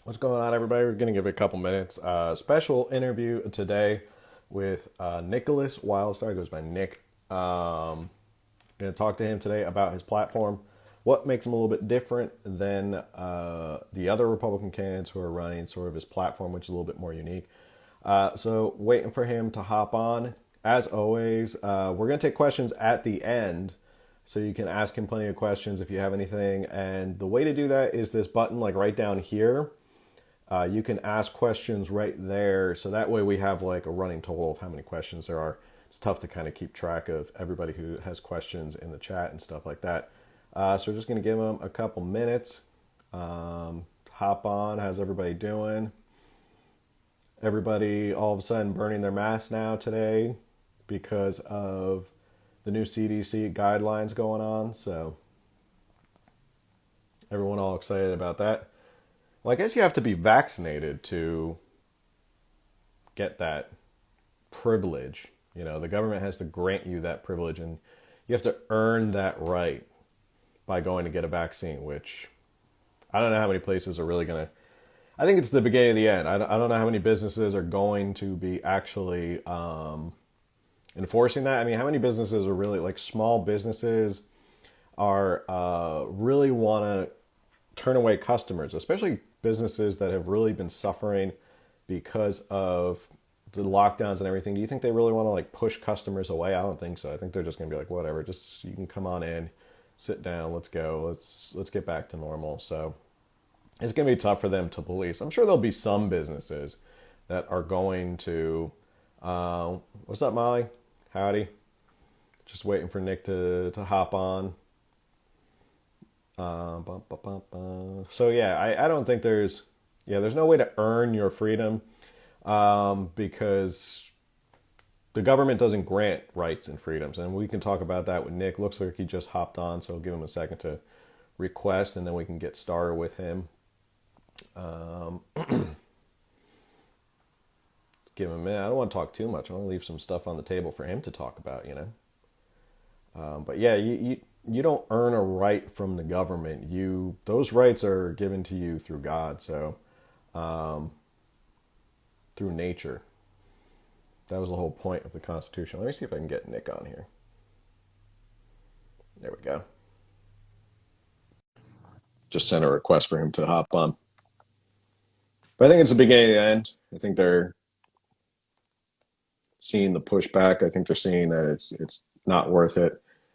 What's going on, everybody? We're going to give it a couple minutes. Special interview today with Nickolas Wildstar. He goes by Nick. Going to talk to him today about his platform, what makes him a little bit different than the other Republican candidates who are running, sort of his platform, which is a little bit more unique. So, waiting for him to hop on. As always, we're going to take questions at the end. So you can ask him plenty of questions if you have anything. And the way to do that is this button, like right down here. You can ask questions right there. So that way we have like a running total of how many questions there are. It's tough to kind of keep track of everybody who has questions in the chat and stuff like that. So we're just going to give them a couple minutes. Hop on. How's everybody doing? Everybody all of a sudden burning their masks now today because of the new CDC guidelines going on. So everyone all excited about that. Well, I guess you have to be vaccinated to get that privilege. You know, the government has to grant you that privilege, and you have to earn that right by going to get a vaccine, which I don't know how many places are really going to. I think it's the beginning of the end. I don't know how many businesses are going to be actually enforcing that. I mean, how many businesses are really, like small businesses are really want to turn away customers, especially businesses that have really been suffering because of the lockdowns and everything. Do you think they really want to like push customers away? I don't think so. I think they're just going to be like, whatever, just you can come on in, sit down, let's go, let's get back to normal. So it's going to be tough for them to police. I'm sure there'll be some businesses that are going to. What's up, Molly? Howdy. Just waiting for Nick to hop on. So yeah, I don't think there's no way to earn your freedom because the government doesn't grant rights and freedoms, and we can talk about that with Nick. Looks like he just hopped on, so I'll give him a second to request, and then we can get started with him. Give him a minute. I don't want to talk too much. I want to leave some stuff on the table for him to talk about, you know. But yeah, you don't earn a right from the government. Those rights are given to you through God. So through nature. That was the whole point of the Constitution. Let me see if I can get Nick on here. There we go. Just sent a request for him to hop on. But I think it's the beginning and end. I think they're seeing the pushback. I think they're seeing that it's not worth it.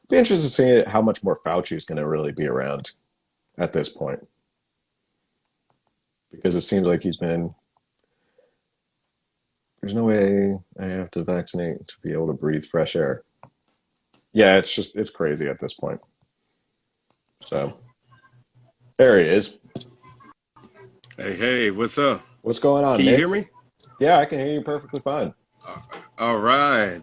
Be interested to see how much more Fauci is going to really be around at this point, because it seems like he's been. There's no way I have to vaccinate to be able to breathe fresh air. Yeah, it's crazy at this point. So there he is. Hey, what's up? What's going on, Can you Nick? hear me? Yeah, I can hear you perfectly fine. All right.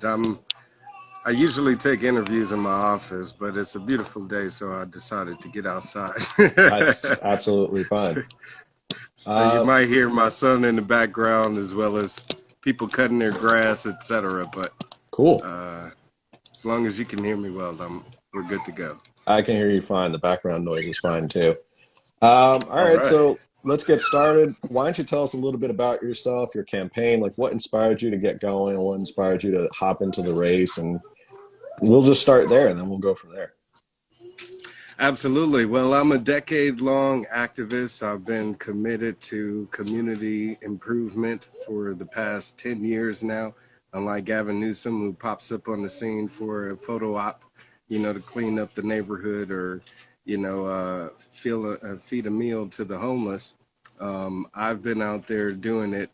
I usually take interviews in my office, but it's a beautiful day, so I decided to get outside. That's absolutely fine. So you Uh, might hear my son in the background as well as people cutting their grass, etc. But cool. uh, as long as you can hear me well, we're good to go. I can hear you fine. The background noise is fine too. All All right, right. so let's get started. Why don't you tell us a little bit about yourself, your campaign, like what inspired you to get going, what inspired you to hop into the race, and we'll just start there, and then we'll go from there. Absolutely. Well, I'm a decade-long activist. I've been committed to community improvement for the past 10 years now. Unlike Gavin Newsom, who pops up on the scene for a photo op, to clean up the neighborhood or, feed a meal to the homeless. I've been out there doing it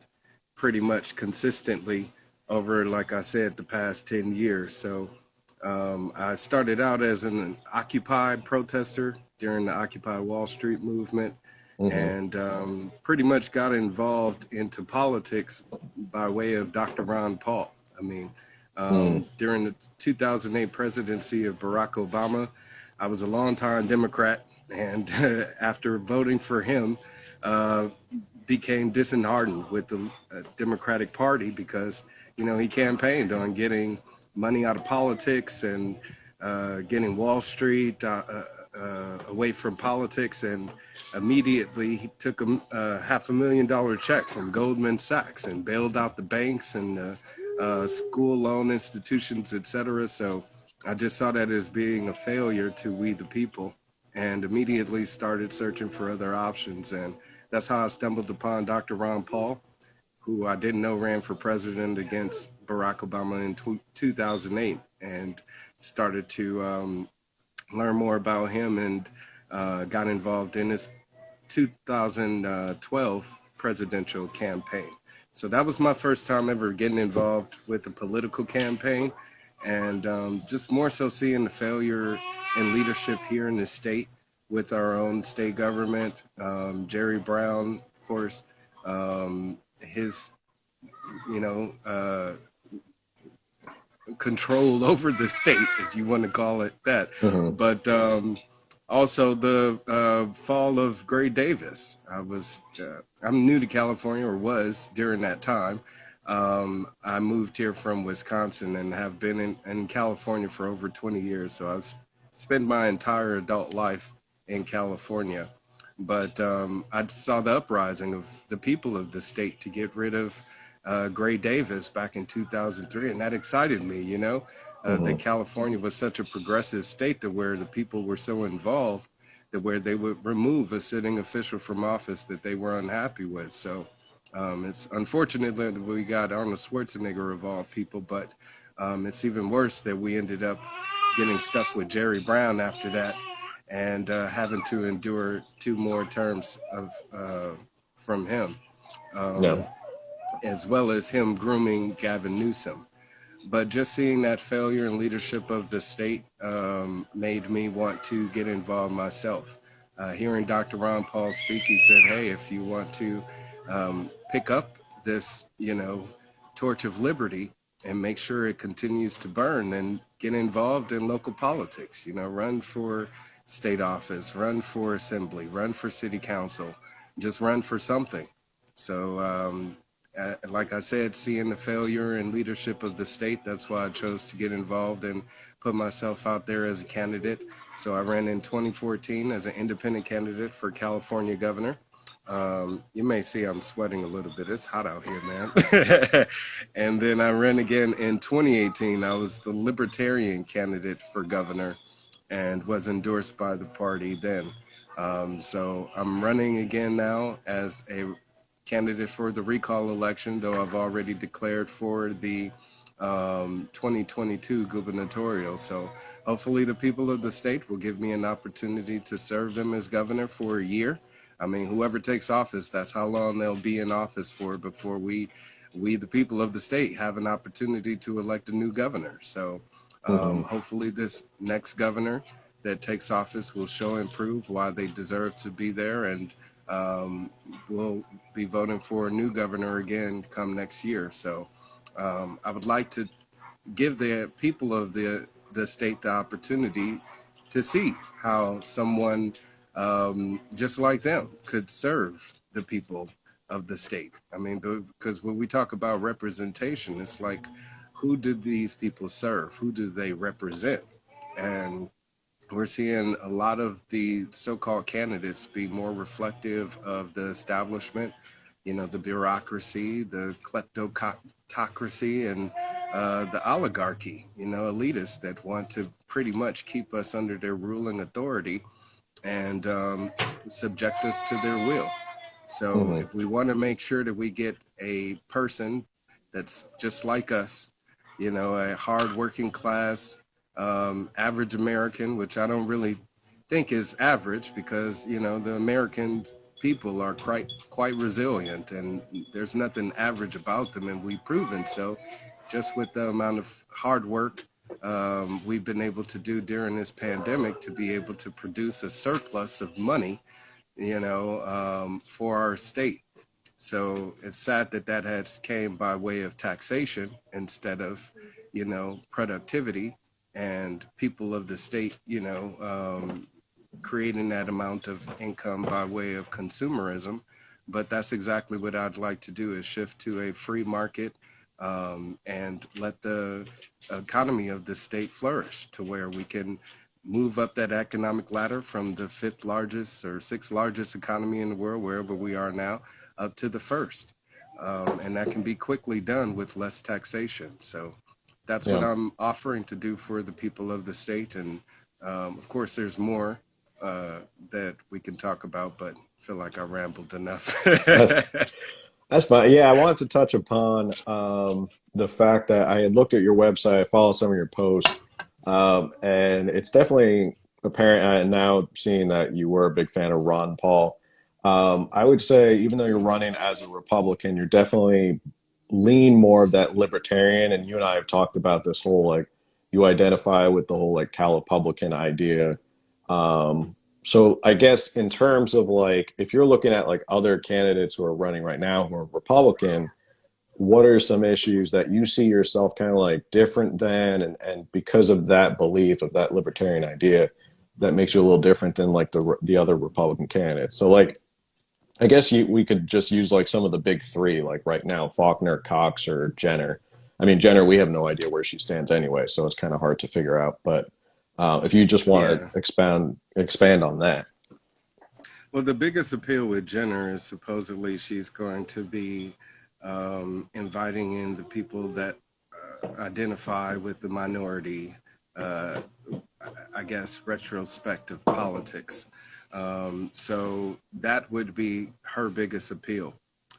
pretty much consistently over, like I said, the past 10 years. So I started out as an Occupy protester during the Occupy Wall Street movement, Mm-hmm. and pretty much got involved into politics by way of Dr. Ron Paul. I mean, Mm. during the 2008 presidency of Barack Obama, I was a longtime Democrat, and after voting for him, uh, became disheartened with the Democratic Party because, he campaigned on getting money out of politics and getting Wall Street away from politics, and immediately he took a $500,000 check from Goldman Sachs and bailed out the banks and school loan institutions, etc. So I just saw that as being a failure to we the people, and immediately started searching for other options. And that's how I stumbled upon Dr. Ron Paul, who I didn't know ran for president against Barack Obama in 2008, and started to learn more about him, and got involved in his 2012 presidential campaign. So that was my first time ever getting involved with a political campaign, and just more so seeing the failure in leadership here in the state with our own state government. Jerry Brown, of course, his, you know, control over the state, if you want to call it that. Hmm. But also the fall of Gray Davis. I'm new to California, or was during that time. I moved here from Wisconsin and have been in California for over 20 years. So I've spent my entire adult life in California. But I saw the uprising of the people of the state to get rid of Gray Davis back in 2003, and that excited me. Hmm. That California was such a progressive state, to where the people were so involved that where they would remove a sitting official from office that they were unhappy with. So it's unfortunate that we got Arnold Schwarzenegger of all people, but it's even worse that we ended up getting stuck with Jerry Brown after that, and having to endure 2 more terms of from him. Yeah. Um, as well as him grooming Gavin Newsom. But just seeing that failure in leadership of the state made me want to get involved myself. Hearing Dr. Ron Paul speak, he said, "Hey, if you want to pick up this, torch of liberty and make sure it continues to burn, then get involved in local politics. Run for state office, run for assembly, run for city council, just run for something." So like I said, seeing the failure in leadership of the state, that's why I chose to get involved and put myself out there as a candidate. So I ran in 2014 as an independent candidate for California governor. You may see I'm sweating a little bit. It's hot out here, man. And then I ran again in 2018. I was the Libertarian candidate for governor and was endorsed by the party then. So I'm running again now as a candidate for the recall election, though I've already declared for the 2022 gubernatorial. So hopefully the people of the state will give me an opportunity to serve them as governor for a year. I mean, whoever takes office, that's how long they'll be in office for before we the people of the state, have an opportunity to elect a new governor. So Hmm. hopefully this next governor that takes office will show and prove why they deserve to be there, and we'll be voting for a new governor again come next year. So I would like to give the people of the state the opportunity to see how someone just like them could serve the people of the state. I mean, because when we talk about representation, it's like, who do these people serve? Who do they represent? And we're seeing a lot of the so-called candidates be more reflective of the establishment, the bureaucracy, the kleptocracy, and the oligarchy, elitists that want to pretty much keep us under their ruling authority and subject us to their will. So Hmm. if we want to make sure that we get a person that's just like us, a hard working class, average American, which I don't really think is average, because, the American people are quite resilient, and there's nothing average about them, and we've proven so just with the amount of hard work we've been able to do during this pandemic, to be able to produce a surplus of money, for our state. So it's sad that that has came by way of taxation instead of, productivity, and people of the state, creating that amount of income by way of consumerism. But that's exactly what I'd like to do, is shift to a free market, and let the economy of the state flourish to where we can move up that economic ladder from the fifth largest or sixth largest economy in the world, wherever we are now, up to the first. And that can be quickly done with less taxation. So that's what Yeah. I'm offering to do for the people of the state. And of course, there's more uh, that we can talk about, but I feel like I rambled enough. That's, that's fine. Yeah, I wanted to touch upon the fact that I had looked at your website, I follow some of your posts, and it's definitely apparent now seeing that you were a big fan of Ron Paul. I would say, even though you're running as a Republican, you're definitely lean more of that libertarian. And you and I have talked about this whole like you identify with the whole like Cal-Republican idea. So I guess in terms of like if you're looking at like other candidates who are running right now who are Republican, what are some issues that you see yourself kind of like different than and because of that belief of that libertarian idea that makes you a little different than like the other Republican candidates. So like I guess we could just use like some of the big three, like right now, Faulkner, Cox, or Jenner. I mean, Jenner, we have no idea where she stands anyway, so it's kind of hard to figure out. But if you just want Yeah. to expand on that. Well, the biggest appeal with Jenner is supposedly she's going to be inviting in the people that identify with the minority, uh, I guess, retrospective politics. So that would be her biggest appeal.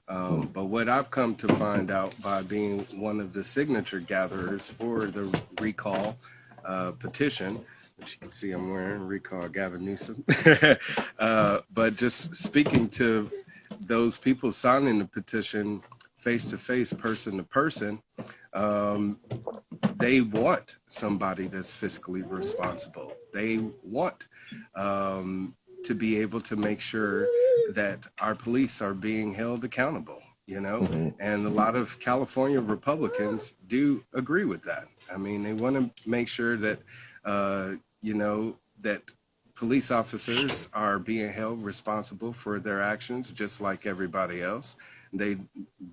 But what I've come to find out by being one of the signature gatherers for the recall petition, which you can see I'm wearing, recall Gavin Newsom, but just speaking to those people signing the petition face to face, person to person, um, they want somebody that's fiscally responsible. They want to be able to make sure that our police are being held accountable, you know? Hmm. And a lot of California Republicans do agree with that. I mean, they want to make sure that, that police officers are being held responsible for their actions just like everybody else. They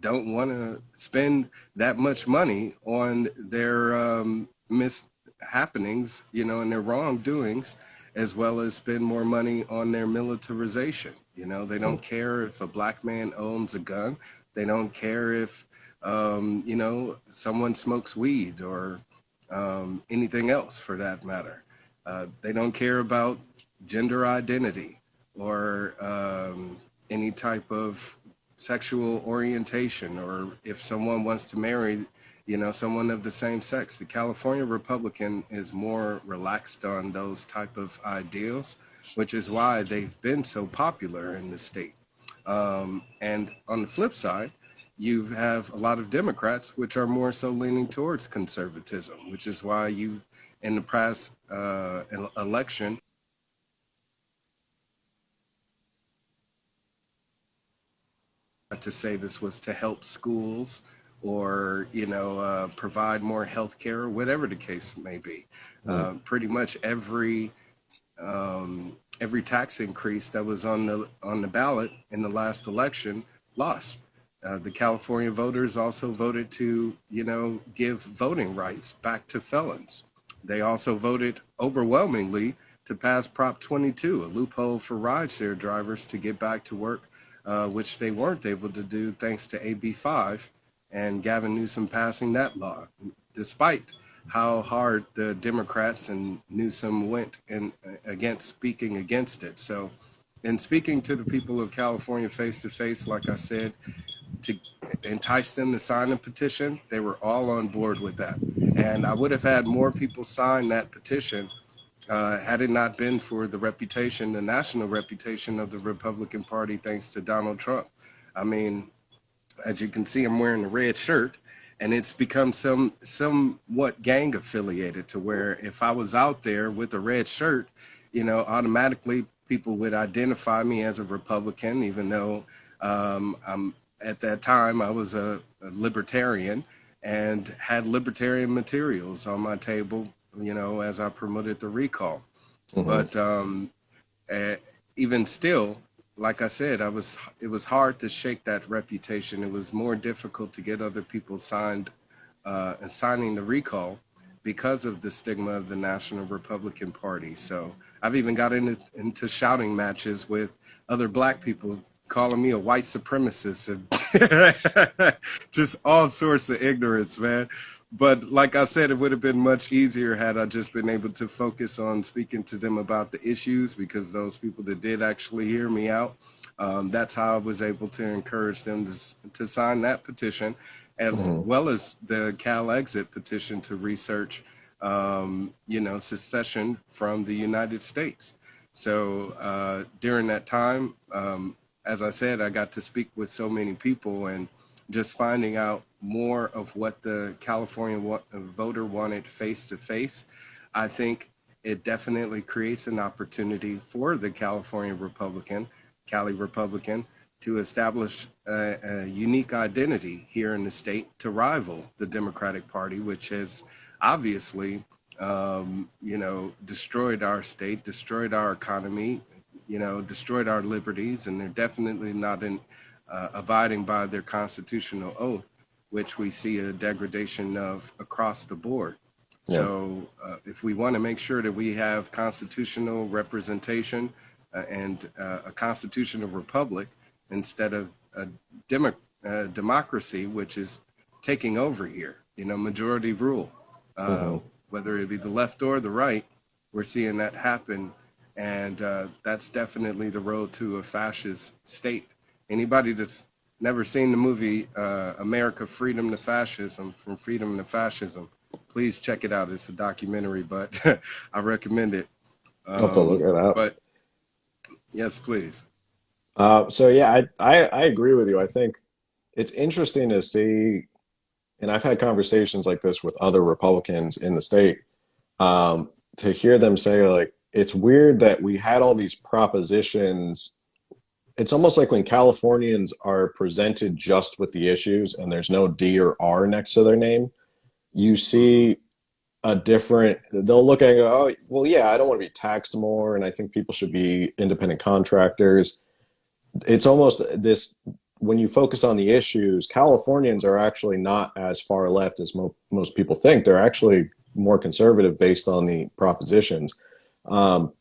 don't want to spend that much money on their mishappenings, and their wrongdoings, as well as spend more money on their militarization. They don't care if a black man owns a gun. They don't care if, someone smokes weed or anything else for that matter. They don't care about gender identity or any type of sexual orientation, or if someone wants to marry, someone of the same sex. The California Republican is more relaxed on those type of ideals, which is why they've been so popular in the state. And on the flip side, you have a lot of Democrats which are more so leaning towards conservatism, which is why you, in the past election, to say this was to help schools or provide more health care or whatever the case may be. Pretty much every tax increase that was on the ballot in the last election lost. The California voters also voted to, give voting rights back to felons. They also voted overwhelmingly to pass Prop 22, a loophole for rideshare drivers to get back to work, which they weren't able to do thanks to AB 5 and Gavin Newsom passing that law, despite how hard the Democrats and Newsom went in against speaking against it. So, in speaking to the people of California face to face, like I said, to entice them to sign a petition, they were all on board with that. And I would have had more people sign that petition had it not been for the reputation, the national reputation of the Republican Party, thanks to Donald Trump. I mean, as you can see, I'm wearing a red shirt, and it's become somewhat gang affiliated to where if I was out there with a red shirt, automatically people would identify me as a Republican, even though I'm at that time I was a libertarian and had libertarian materials on my table, as I promoted the recall. Hmm. But uh, even still, like I said, it was hard to shake that reputation. It was more difficult to get other people signing the recall because of the stigma of the National Republican Party. So I've even got into shouting matches with other black people calling me a white supremacist and just all sorts of ignorance, man. But like I said, it would have been much easier had I just been able to focus on speaking to them about the issues, because those people that did actually hear me out, that's how I was able to encourage them to sign that petition, as Hmm. well as the Cal Exit petition to research, secession from the United States. So during that time, as I said, I got to speak with so many people, and just finding out more of what the California voter wanted face to face. I think it definitely creates an opportunity for the California Republican, Cali Republican, to establish a unique identity here in the state to rival the Democratic Party, which has obviously, destroyed our state, destroyed our economy, destroyed our liberties, and they're definitely not abiding by their constitutional oath, which we see a degradation of across the board. Yeah. So, if we want to make sure that we have constitutional representation and a constitutional republic instead of a democracy, which is taking over here, majority rule, Hmm. whether it be the left or the right, we're seeing that happen. And that's definitely the road to a fascist state. Anybody that's never seen the movie America Freedom to Fascism, From Freedom to Fascism, please check it out. It's a documentary, but I recommend it. I'll have to look it up. But yes, please. So yeah, I agree with you. I think it's interesting to see, and I've had conversations like this with other Republicans in the state, to hear them say like it's weird that we had all these propositions. It's almost like when Californians are presented just with the issues and there's no D or R next to their name, you Hmm. see a different, they'll look at it and go, oh, well, yeah, I don't want to be taxed more, and I think people should be independent contractors. It's almost this, when you focus on the issues, Californians are actually not as far left as most people think. They're actually more conservative based on the propositions. Um,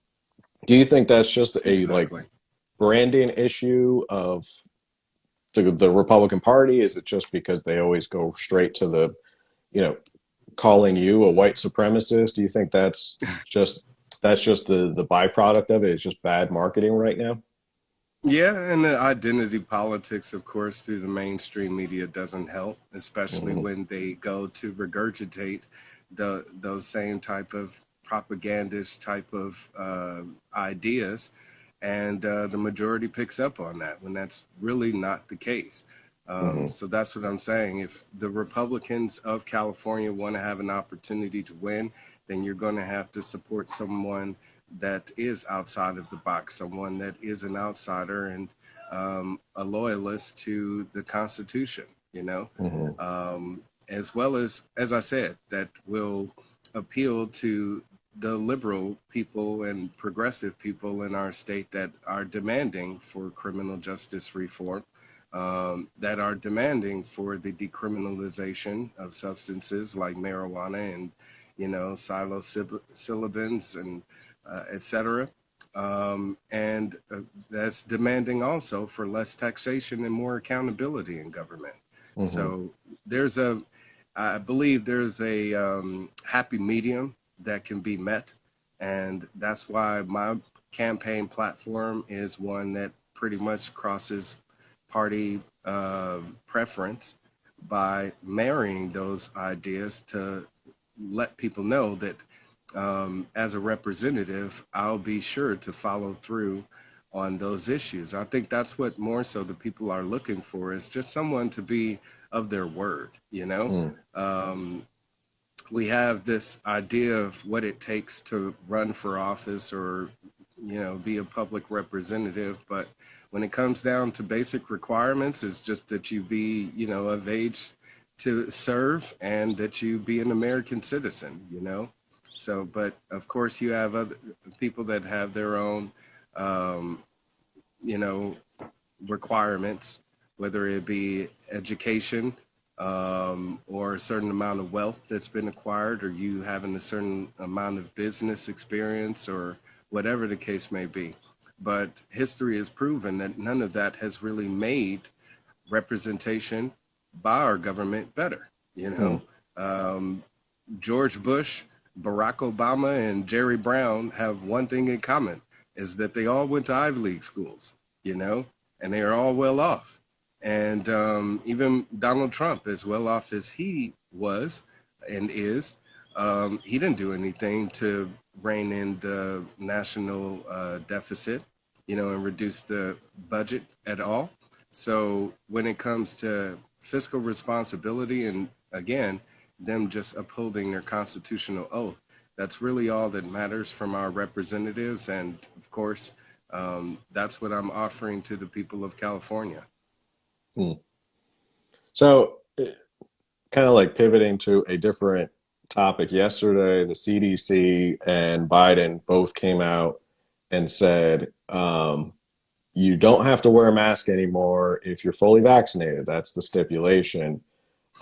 do you think that's just a like Exactly. branding issue of the Republican Party? Is it just because they always go straight to the, you know, calling you a white supremacist? Do you think just that's just the byproduct of it? It's just bad marketing right now. Yeah, and the identity politics, of course, through the mainstream media doesn't help, especially Hmm. when they go to regurgitate those same type of propagandist type of ideas, and the majority picks up on that when that's really not the case. Hmm. So that's what I'm saying. If the Republicans of California want to have an opportunity to win, then you're going to have to support someone that is outside of the box, someone that is an outsider and a loyalist to the Constitution, Hmm. as well as I said, that will appeal to the liberal people and progressive people in our state that are demanding for criminal justice reform, that are demanding for the decriminalization of substances like marijuana and, psilocybins and etc. And that's demanding also for less taxation and more accountability in government. Hmm. So there's I believe there's a happy medium that can be met, and that's why my campaign platform is one that pretty much crosses party preference by marrying those ideas to let people know that as a representative, I'll be sure to follow through on those issues. I think that's what more so the people are looking for, is just someone to be of their word. Hmm. Um, we have this idea of what it takes to run for office or be a public representative, but when it comes down to basic requirements, it's just that you be of age to serve and that you be an American citizen. So but of course you have other people that have their own um, you know requirements, whether it be education, or a certain amount of wealth that's been acquired, or you having a certain amount of business experience, or whatever the case may be. But history has proven that none of that has really made representation by our government better. You Hmm. know, um, George Bush, Barack Obama, and Jerry Brown have one thing in common, is that they all went to Ivy League schools, you know, and they are all well off. And even Donald Trump, as well off as he was and is, he didn't do anything to rein in the national deficit, and reduce the budget at all. So when it comes to fiscal responsibility, and again, them just upholding their constitutional oath, that's really all that matters from our representatives. And of course, that's what I'm offering to the people of California. Hmm. So, kind of like pivoting to a different topic, yesterday, the CDC and Biden both came out and said, you don't have to wear a mask anymore if you're fully vaccinated. That's the stipulation.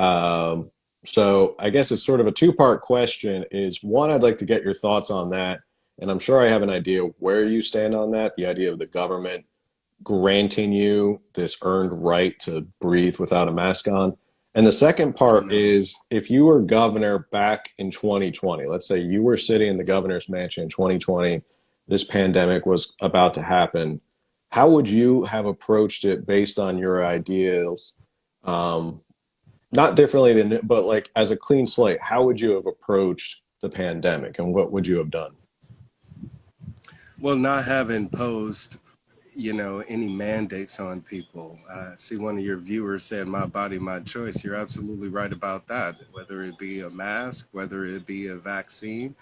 Um, so I guess it's sort of a two-part question. Is one, I'd like to get your thoughts on that, and I'm sure I have an idea where you stand on that, the idea of the government granting you this earned right to breathe without a mask on. And the second part No. is, if you were governor back in 2020, let's say you were sitting in the governor's mansion in 2020, this pandemic was about to happen, how would you have approached it based on your ideals? Um, Not differently than, but like as a clean slate, how would you have approached the pandemic and what would you have done? Well, not having posed, any mandates on people. I see one of your viewers said, "My body, my choice." You're absolutely right about that. Whether it be a mask, whether it be a vaccine,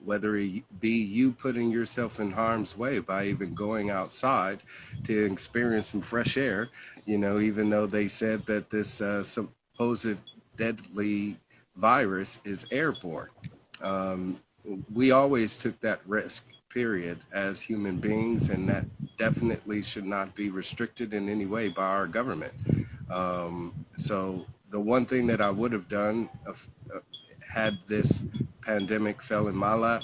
whether it be you putting yourself in harm's way by even going outside to experience some fresh air, even though they said that this supposed deadly virus is airborne. Um, we always took that risk, period, as human beings, and that definitely should not be restricted in any way by our government. So the one thing that I would have done had this pandemic fell in my lap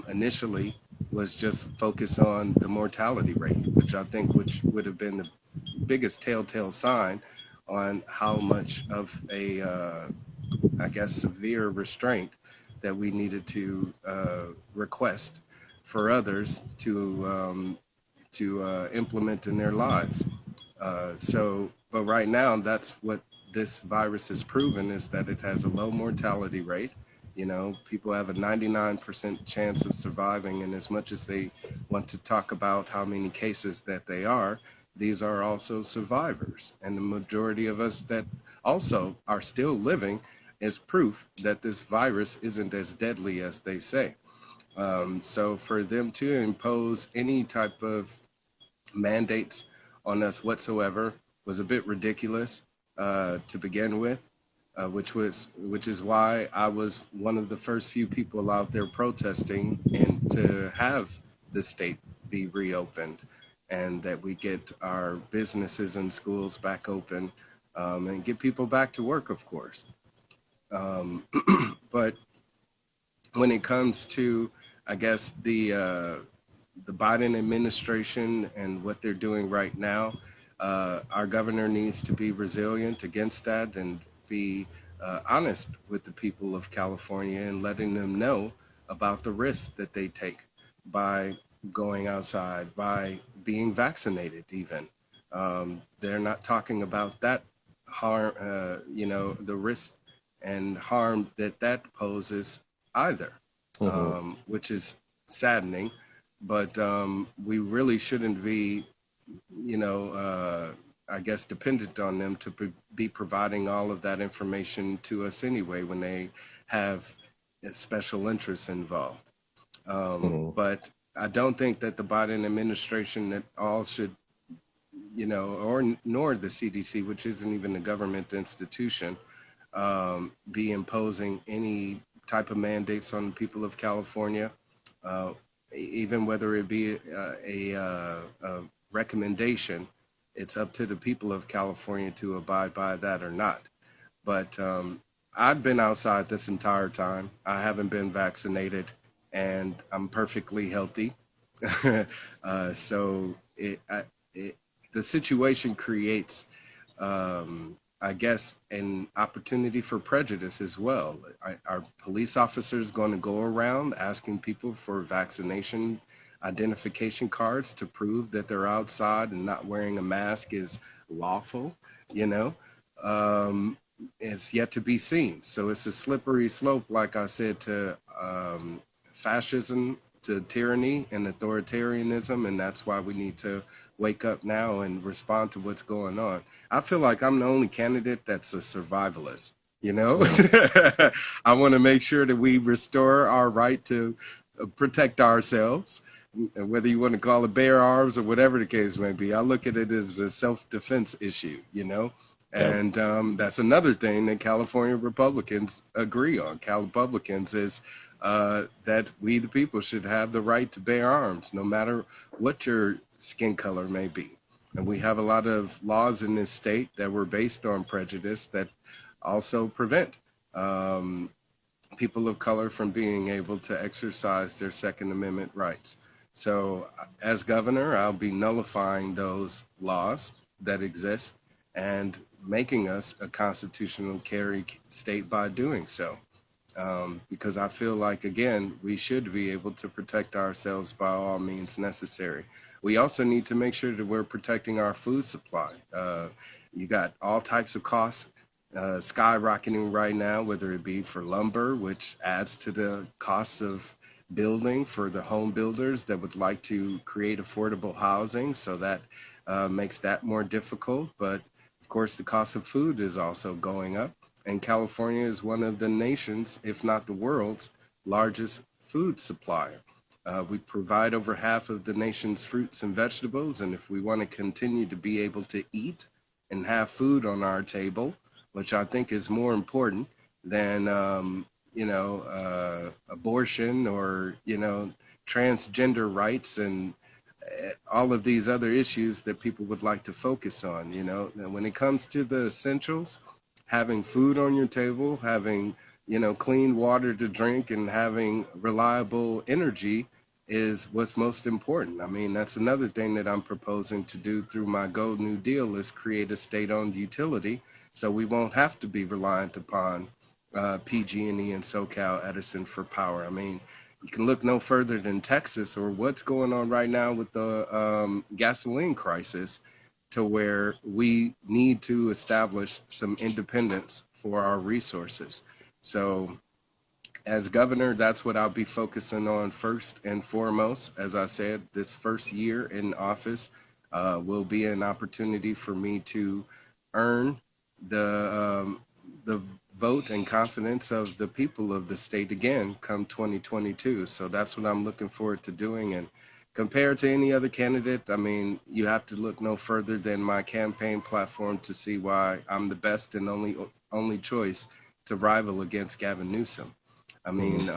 initially was just focus on the mortality rate, which I think which would have been the biggest telltale sign on how much of a I guess, severe restraint that we needed to request for others to implement in their lives. But right now, that's what this virus has proven, is that it has a low mortality rate. People have a 99% chance of surviving, and as much as they want to talk about how many cases that they are, these are also survivors. And the majority of us that also are still living is proof that this virus isn't as deadly as they say. So for them to impose any type of mandates on us whatsoever was a bit ridiculous to begin with, which is why I was one of the first few people out there protesting and to have the state be reopened, and that we get our businesses and schools back open, and get people back to work, of course. Um, but when it comes to, I guess, the Biden administration and what they're doing right now, our governor needs to be resilient against that and be honest with the people of California and letting them know about the risks that they take by going outside, by being vaccinated, even. They're not talking about that harm, the risk and harm that that poses either, Hmm. which is saddening. But we really shouldn't be, I guess, dependent on them to be providing all of that information to us anyway when they have special interests involved. Hmm. But I don't think that the Biden administration at all should, or nor the CDC, which isn't even a government institution, be imposing any type of mandates on the people of California, even whether it be a recommendation. it's up to the people of California to abide by that or not. But I've been outside this entire time. I haven't been vaccinated, and I'm perfectly healthy. So the situation creates, I guess, an opportunity for prejudice as well. Are police officers going to go around asking people for vaccination identification cards to prove that they're outside and not wearing a mask is lawful? You know, um, it's yet to be seen. So it's a slippery slope, like I said, to fascism, to tyranny and authoritarianism, and that's why we need to wake up now and respond to what's going on. I feel like I'm the only candidate that's a survivalist. You know, Mm. I want to make sure that we restore our right to protect ourselves, whether you want to call it bear arms or whatever the case may be. I look at it as a self-defense issue, you know, Yeah. and that's another thing that California Republicans agree on. Cal Republicans is that we, the people, should have the right to bear arms, no matter what your skin color may be. And we have a lot of laws in this state that were based on prejudice that also prevent um, people of color from being able to exercise their Second Amendment rights. So, as governor, I'll be nullifying those laws that exist and making us a constitutional carry state by doing so. Because I feel like, again, we should be able to protect ourselves by all means necessary. We also need to make sure that we're protecting our food supply. You got all types of costs skyrocketing right now, whether it be for lumber, which adds to the cost of building for the home builders that would like to create affordable housing. So that makes that more difficult. But of course, the cost of food is also going up. And California is one of the nation's, if not the world's, largest food supplier. We provide over half of the nation's fruits and vegetables. And if we want to continue to be able to eat and have food on our table, which I think is more important than, abortion or, transgender rights and all of these other issues that people would like to focus on, And when it comes to the essentials, having food on your table, having, clean water to drink and having reliable energy is what's most important. I mean, that's another thing that I'm proposing to do through my Go New Deal is create a state-owned utility so we won't have to be reliant upon PG&E and SoCal Edison for power. I mean, you can look no further than Texas or what's going on right now with the gasoline crisis to where we need to establish some independence for our resources. So as governor, that's what I'll be focusing on first and foremost. As I said, this first year in office will be an opportunity for me to earn the vote and confidence of the people of the state again come 2022. So that's what I'm looking forward to doing. And compared to any other candidate, I mean, you have to look no further than my campaign platform to see why I'm the best and only choice to rival against Gavin Newsom. I Hmm. mean,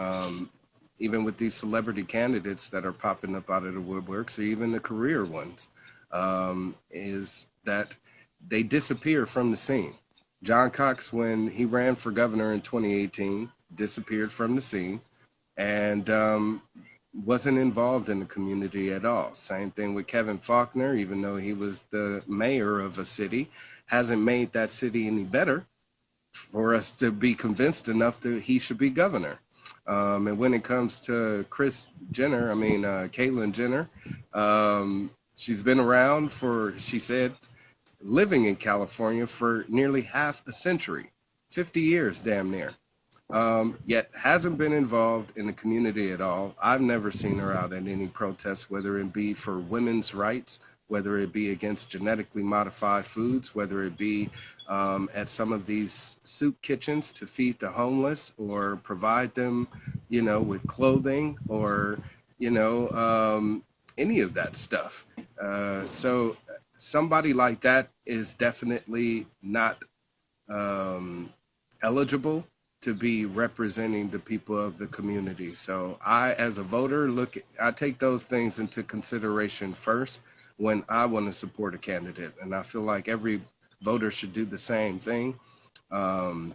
even with these celebrity candidates that are popping up out of the woodworks, or even the career ones, is that they disappear from the scene. John Cox, when he ran for governor in 2018, disappeared from the scene and wasn't involved in the community at all. Same thing with Kevin Faulconer, even though he was the mayor of a city, hasn't made that city any better for us to be convinced enough that he should be governor. And when it comes to Chris Jenner, Caitlyn Jenner, she's been around for, she said, living in California for nearly half a century, 50 years damn near. Yet hasn't been involved in the community at all. I've never seen her out at any protests, whether it be for women's rights, whether it be against genetically modified foods, whether it be at some of these soup kitchens to feed the homeless or provide them, with clothing or, you know, um, any of that stuff. So somebody like that is definitely not um, eligible to be representing the people of the community. So I, as a voter, I take those things into consideration first when I want to support a candidate, and I feel like every voter should do the same thing. Um,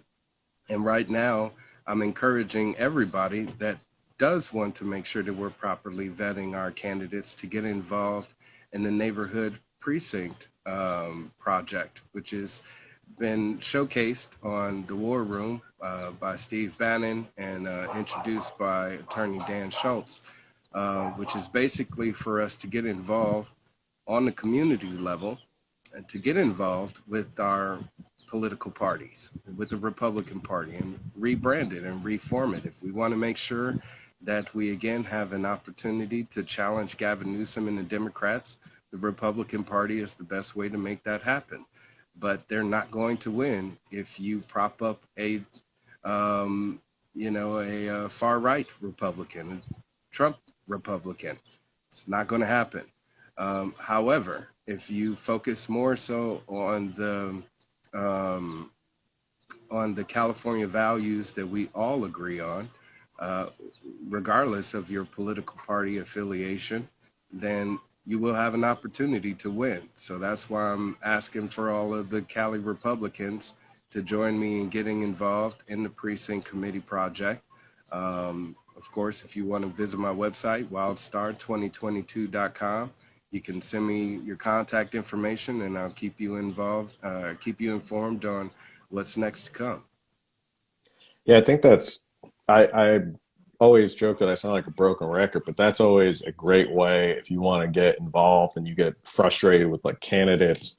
and right now, I'm encouraging everybody that does want to make sure that we're properly vetting our candidates to get involved in the neighborhood precinct project, which has been showcased on the War Room by Steve Bannon and introduced by Attorney Dan Schultz, which is basically for us to get involved on the community level and to get involved with our political parties, with the Republican Party, and rebrand it and reform it. If we want to make sure that we again have an opportunity to challenge Gavin Newsom and the Democrats, the Republican Party is the best way to make that happen. But they're not going to win if you prop up um, a far right Republican, a Trump Republican. It's not going to happen. However, if you focus more so um, on the California values that we all agree on, uh, regardless of your political party affiliation, then you will have an opportunity to win. So that's why I'm asking for all of the Cali Republicans to join me in getting involved in the precinct committee project. Of course, if you want to visit my website, wildstar2022.com, you can send me your contact information and I'll keep you involved, keep you informed on what's next to come. Yeah, I think I always joke that I sound like a broken record, but that's always a great way if you want to get involved and you get frustrated with like candidates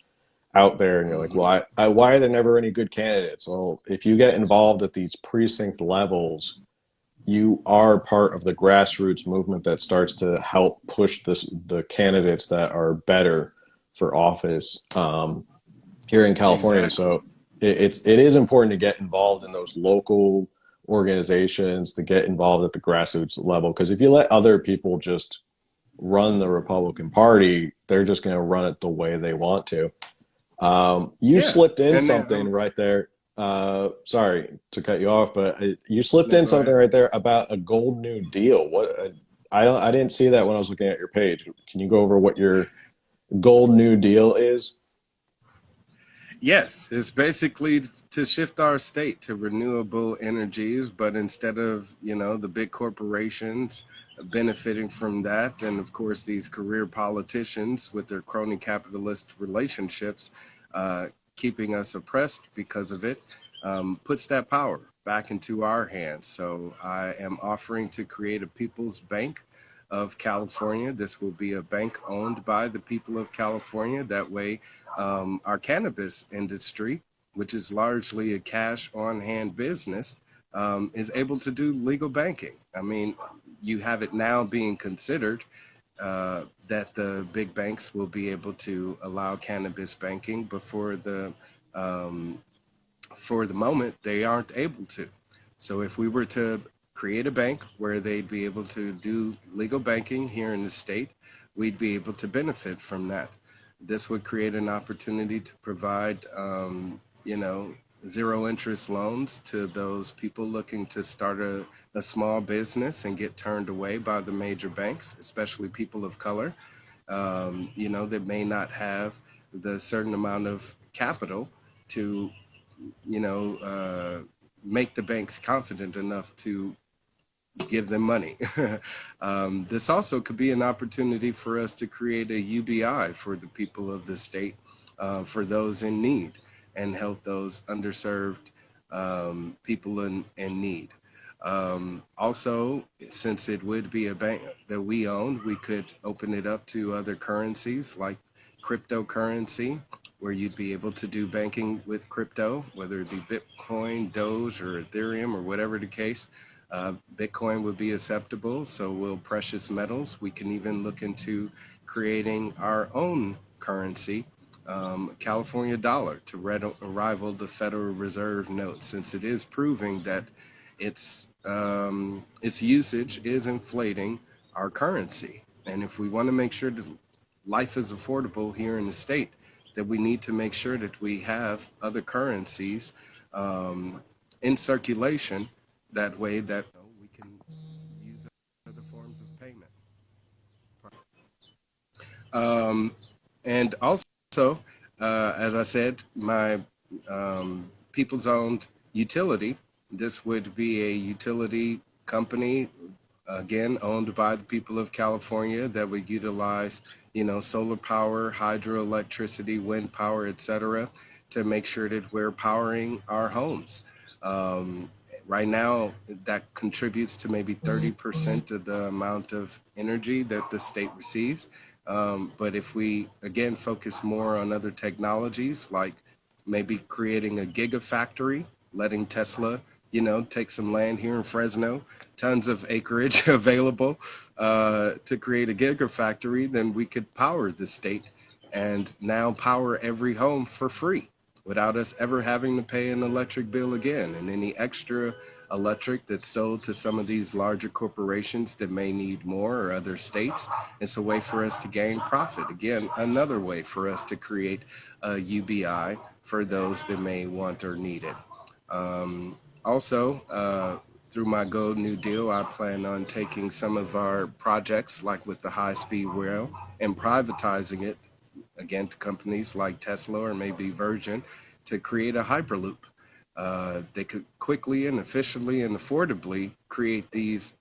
out there and you're like, Hmm. why are there never any good candidates? Well, if you get involved at these precinct levels, you are part of the grassroots movement that starts to help push the candidates that are better for office here in California. Exactly. So it is important to get involved in those local organizations, to get involved at the grassroots level, because if you let other people just run the Republican Party, they're just going to run it the way they want to. You Yeah. slipped in And something right there. Sorry to cut you off, but you slipped no, in go something ahead. right there about a gold new deal. What? I don't. I didn't see that when I was looking at your page. Can you go over what your gold new deal is? Yes, it's basically to shift our state to renewable energies, but instead of, the big corporations benefiting from that, and of course these career politicians with their crony capitalist relationships uh, keeping us oppressed because of it, puts that power back into our hands. So I am offering to create a people's bank of California. This will be a bank owned by the people of California. That way, our cannabis industry, which is largely a cash on hand business, is able to do legal banking. I mean, you have it now being considered that the big banks will be able to allow cannabis banking, but um, for the moment, they aren't able to. So if we were to create a bank where they'd be able to do legal banking here in the state, we'd be able to benefit from that. This would create an opportunity to provide, zero interest loans to those people looking to start a small business and get turned away by the major banks, especially people of color, that may not have the certain amount of capital to you know, uh, make the banks confident enough to give them money. This also could be an opportunity for us to create a UBI for the people of the state, for those in need, and help those underserved people in need. Also, since it would be a bank that we own, we could open it up to other currencies like cryptocurrency, where you'd be able to do banking with crypto, whether it be Bitcoin, Doge, or Ethereum, or whatever the case. Bitcoin would be acceptable, so will precious metals. We can even look into creating our own currency, California dollar, to rival the Federal Reserve note, since it is proving that its usage is inflating our currency. And if we want to make sure that life is affordable here in the state, that we need to make sure that we have other currencies um, in circulation. That way that we can use other forms of payment. Um, and also, as I said, my people's owned utility, this would be a utility company, again, owned by the people of California, that would utilize, solar power, hydroelectricity, wind power, etc., to make sure that we're powering our homes. Um, right now, that contributes to maybe 30% of the amount of energy that the state receives. But if we, again, focus more on other technologies, like maybe creating a gigafactory, letting Tesla, take some land here in Fresno, tons of acreage available to create a gigafactory, then we could power the state and now power every home for free without us ever having to pay an electric bill again. And any extra electric that's sold to some of these larger corporations that may need more, or other states, it's a way for us to gain profit. Again, another way for us to create a UBI for those that may want or need it. Also, through my Go New Deal, I plan on taking some of our projects, like with the high-speed rail, and privatizing it, again, to companies like Tesla or maybe Virgin, to create a hyperloop. They could quickly and efficiently and affordably create these,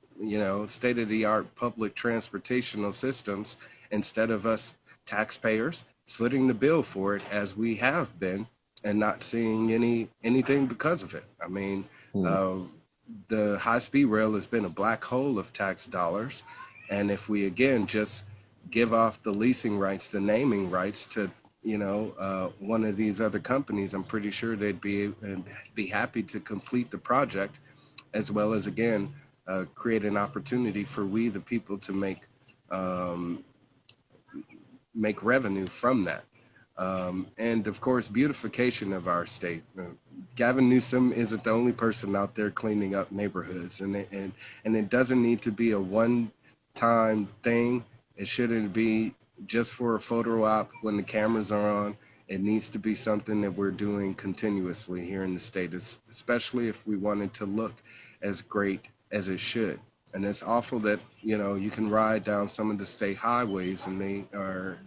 state-of-the-art public transportational systems, instead of us taxpayers footing the bill for it as we have been, and not seeing anything because of it. I mean, Hmm. uh, the high-speed rail has been a black hole of tax dollars, and if we again just give off the leasing rights, the naming rights to, one of these other companies, I'm pretty sure they'd be happy to complete the project, as well as, again, create an opportunity for we the people to um, make revenue from that. And of course, beautification of our state. Gavin Newsom isn't the only person out there cleaning up neighborhoods, and it doesn't need to be a one-time thing. It shouldn't be just for a photo op when the cameras are on. It needs to be something that we're doing continuously here in the state, especially if we want it to look as great as it should. And it's awful that, you can ride down some of the state highways, and they are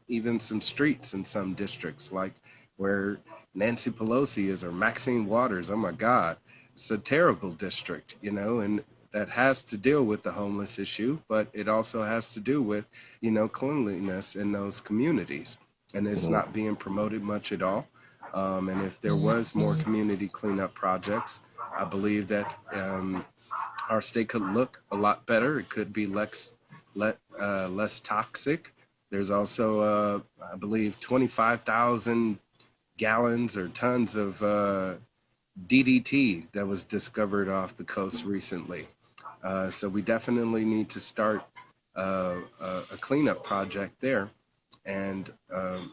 even some streets in some districts, like where Nancy Pelosi is, or Maxine Waters. Oh my God, it's a terrible district, and that has to deal with the homeless issue, but it also has to do with, cleanliness in those communities. And it's Mhm. not being promoted much at all. And if there was more community cleanup projects, I believe that our state could look a lot better. It could be less toxic. There's also, I believe, 25,000 gallons or tons of DDT that was discovered off the coast recently. So we definitely need to start a cleanup project there, and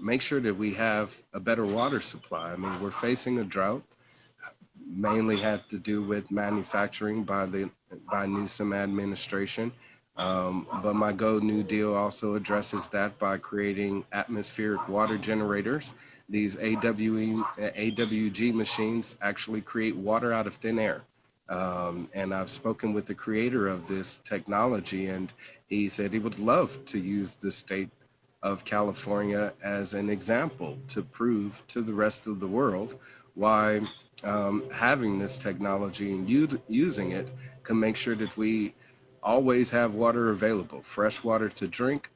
make sure that we have a better water supply. I mean, we're facing a drought, mainly had to do with manufacturing by Newsom administration. But my Go New Deal also addresses that by creating atmospheric water generators. These AWG machines actually create water out of thin air. And I've spoken with the creator of this technology, and he said he would love to use the state of California as an example to prove to the rest of the world why having this technology and using it can make sure that we always have water available, fresh water to drink,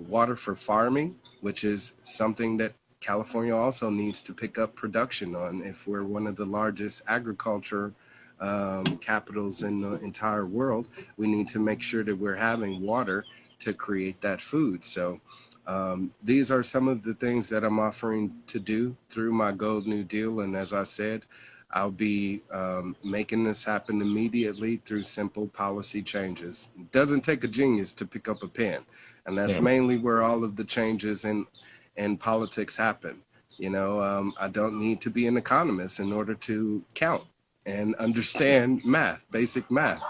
water for farming, which is something that California also needs to pick up production on. If we're one of the largest agriculture capitals in the entire world, we need to make sure that we're having water to create that food. So these are some of the things that I'm offering to do through my Gold New Deal. And as I said, I'll be making this happen immediately through simple policy changes. It doesn't take a genius to pick up a pen. And that's Yeah. mainly where all of the changes in politics happen. I don't need to be an economist in order to count and understand math, basic math,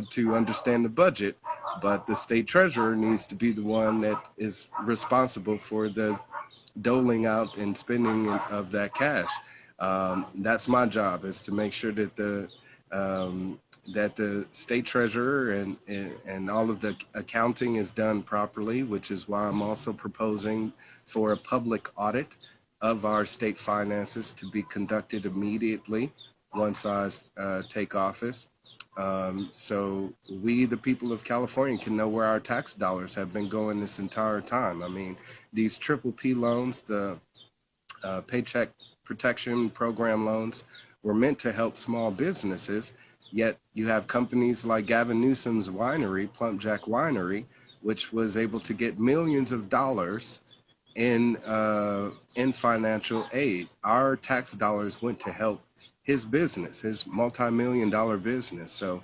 to understand the budget. But the state treasurer needs to be the one that is responsible for the doling out and spending of that cash. That's my job, is to make sure um, that the state treasurer and all of the accounting is done properly, which is why I'm also proposing for a public audit of our state finances to be conducted immediately once I take office. So we, the people of California, can know where our tax dollars have been going this entire time. I mean, these triple P loans, the Paycheck Protection Program loans, were meant to help small businesses. Yet you have companies like Gavin Newsom's winery, Plump Jack Winery, which was able to get millions of dollars in financial aid. Our tax dollars went to help his business, his multi-million dollar business. So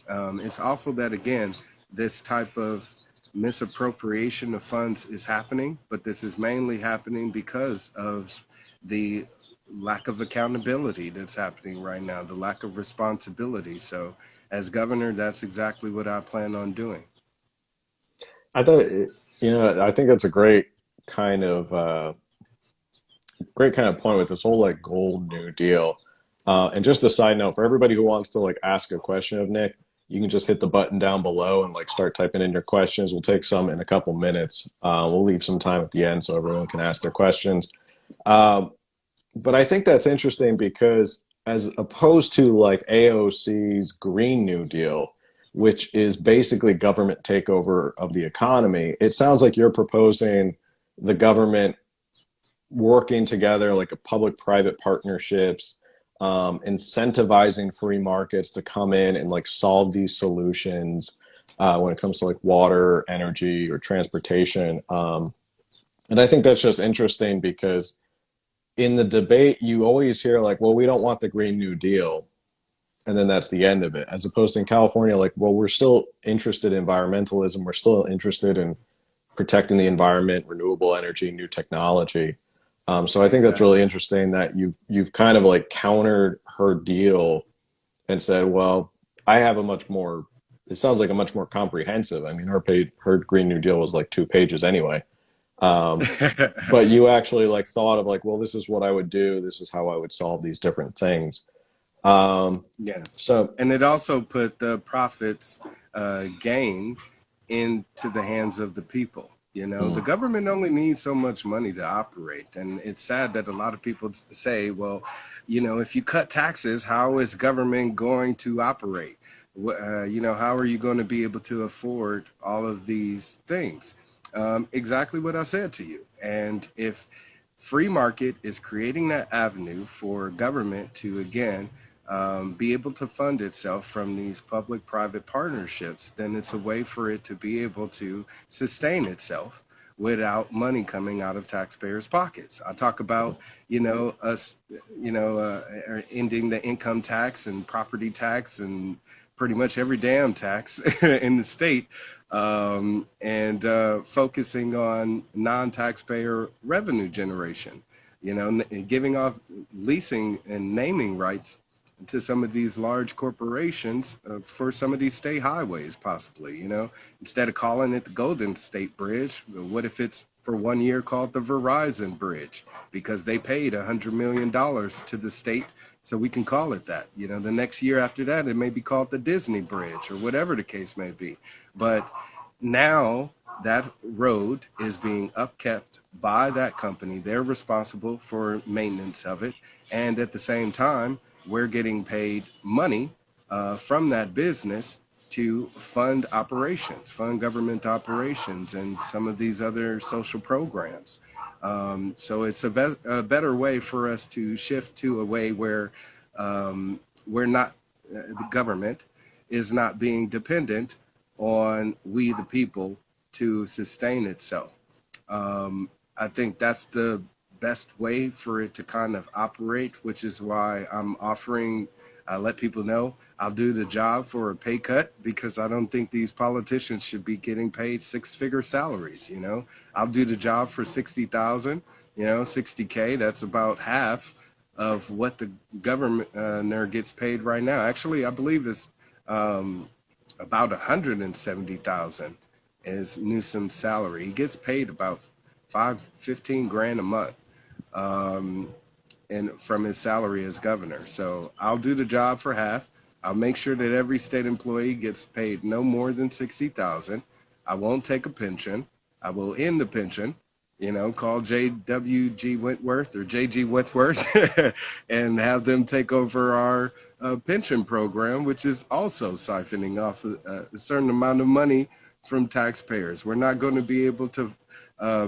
it's awful that, again, this type of misappropriation of funds is happening, but this is mainly happening because of the lack of accountability that's happening right now, the lack of responsibility. So as governor, that's exactly what I plan on doing. I thought, I think that's a kind of uh, great kind of point with this whole like gold new deal. And just a side note for everybody who wants to like ask a question of Nick, you can just hit the button down below and like start typing in your questions. We'll take some in a couple minutes. We'll leave some time at the end so everyone can ask their questions. Um, but I think that's interesting because as opposed to like AOC's Green New Deal, which is basically government takeover of the economy, it sounds like you're proposing the government working together, like a public-private partnerships, incentivizing free markets to come in and like solve these solutions when it comes to like water, energy, or transportation. And I think that's just interesting because in the debate, you always hear like, well, we don't want the Green New Deal. And then that's the end of it. As opposed to in California, like, well, we're still interested in environmentalism. We're still interested in protecting the environment, renewable energy, new technology. So I think that's really Exactly. interesting that you've kind of like countered her deal and said, well, I have a much more. It sounds like a much more comprehensive. I mean, her Green New Deal was like 2 pages anyway. Um, but you actually like thought of like, well, this is what I would do. This is how I would solve these different things. Um, Yes. so, And it also put the profits gain into the hands of the people. You know, the mm, government only needs so much money to operate. And it's sad that a lot of people say, well, if you cut taxes, how is government going to operate? How are you going to be able to afford all of these things? Exactly what I said to you. And if free market is creating that avenue for government to, again, be able to fund itself from these public private partnerships, then it's a way for it to be able to sustain itself without money coming out of taxpayers' pockets. I talk about, us, ending the income tax and property tax and pretty much every damn tax in the state, and focusing on non taxpayer revenue generation, giving off leasing and naming rights to some of these large corporations for some of these state highways, possibly. Instead of calling it the Golden State Bridge, what if it's for 1 year called the Verizon Bridge, because they paid $100 million to the state, so we can call it that. The next year after that, it may be called the Disney Bridge or whatever the case may be. But now that road is being upkept by that company. They're responsible for maintenance of it. And at the same time, we're getting paid money from that business to fund operations, fund government operations, and some of these other social programs. So it's a better way for us to shift to a way where we're not, the government is not being dependent on we, the people, to sustain itself. I think that's the best way for it to kind of operate, which is why I'm offering, I let people know I'll do the job for a pay cut, because I don't think these politicians should be getting paid six-figure salaries. I'll do the job for 60,000, 60K. That's about half of what the government gets paid right now. Actually, I believe it's um, about 170,000 is Newsom's salary. He gets paid about 15 grand a month. Um, and from his salary as governor. So I'll do the job for half. I'll make sure that every state employee gets paid no more than 60,000. I won't take a pension. I will end the pension. Call JWG Wentworth or JG Wentworth and have them take over our pension program, which is also siphoning off a certain amount of money from taxpayers. We're not going to be able to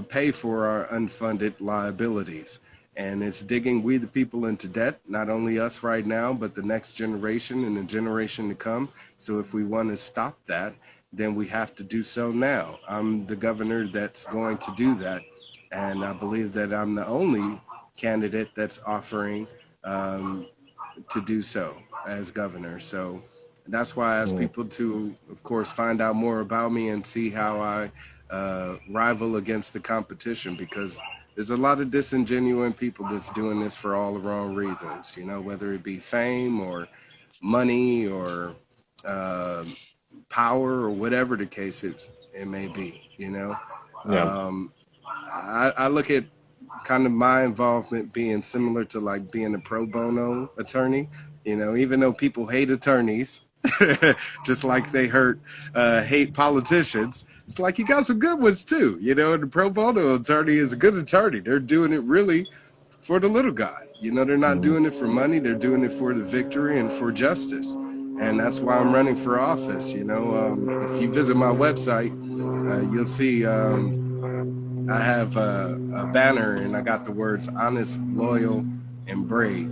pay for our unfunded liabilities. And it's digging we the people into debt, not only us right now, but the next generation and the generation to come. So if we want to stop that, then we have to do so now. I'm the governor that's going to do that. And I believe that I'm the only candidate that's offering to do so as governor. So that's why I ask Mm. people to, of course, find out more about me and see how I rival against the competition, because there's a lot of disingenuous people that's doing this for all the wrong reasons, whether it be fame or money or uh, power or whatever the case it may be. Yeah. I look at kind of my involvement being similar to like being a pro bono attorney. Even though people hate attorneys, just like they hate politicians, it's like you got some good ones too. And the pro bono attorney is a good attorney. They're doing it really for the little guy. They're not Mm. doing it for money. They're doing it for the victory and for justice. And that's why I'm running for office. If you visit my website, you'll see I have a banner and I got the words honest, loyal, and brave.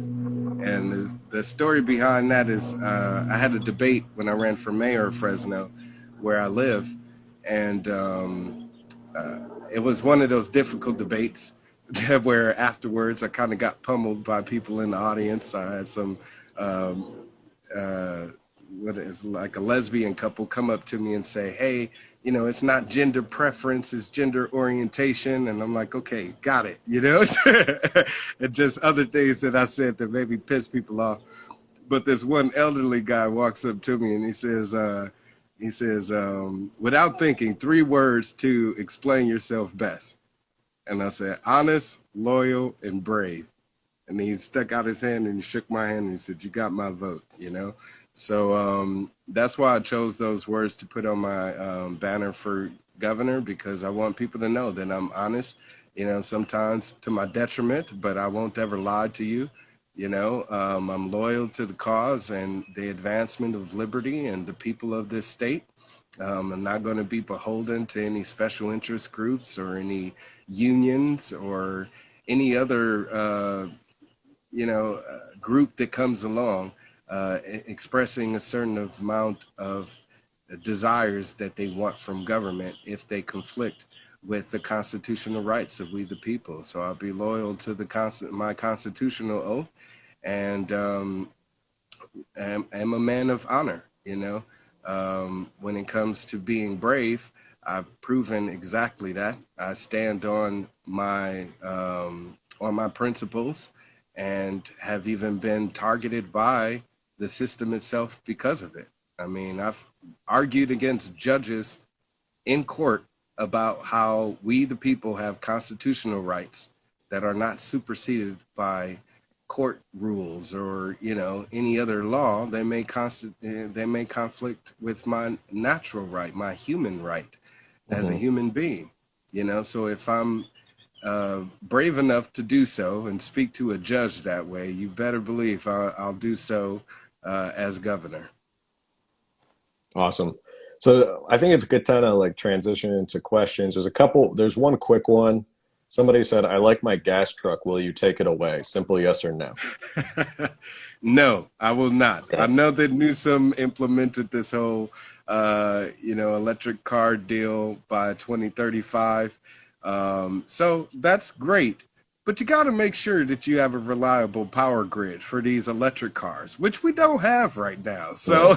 And the story behind that is I had a debate when I ran for mayor of Fresno, where I live. And it was one of those difficult debates where afterwards I kind of got pummeled by people in the audience. I had some um, what is like a lesbian couple come up to me and say, hey, it's not gender preference, it's gender orientation. And I'm like, okay, got it, and just other things that I said that maybe piss people off. But this one elderly guy walks up to me and he says, without thinking, 3 words to explain yourself best. And I said, honest, loyal, and brave. And he stuck out his hand and he shook my hand and he said, you got my vote. So that's why I chose those words to put on my banner for governor, because I want people to know that I'm honest, sometimes to my detriment, but I won't ever lie to you. I'm loyal to the cause and the advancement of liberty and the people of this state. I'm not going to be beholden to any special interest groups or any unions or any other group that comes along expressing a certain amount of desires that they want from government if they conflict with the constitutional rights of we the people. So I'll be loyal to my constitutional oath, and am a man of honor. When it comes to being brave, I've proven exactly that. I stand on my principles and have even been targeted by the system itself because of it. I mean, I've argued against judges in court about how we, the people, have constitutional rights that are not superseded by court rules or any other law. They may conflict with my natural right, my human right as a Mhm. human being. So if I'm brave enough to do so and speak to a judge that way, you better believe I'll do so as governor. Awesome. So I think it's a good time to like transition into questions. There's one quick one. Somebody said, I like my gas truck. Will you take it away? Simple yes or no. No, I will not. I Okay. know that Newsom implemented this whole, electric car deal by 2035. So that's great. But you got to make sure that you have a reliable power grid for these electric cars, which we don't have right now. Yeah. So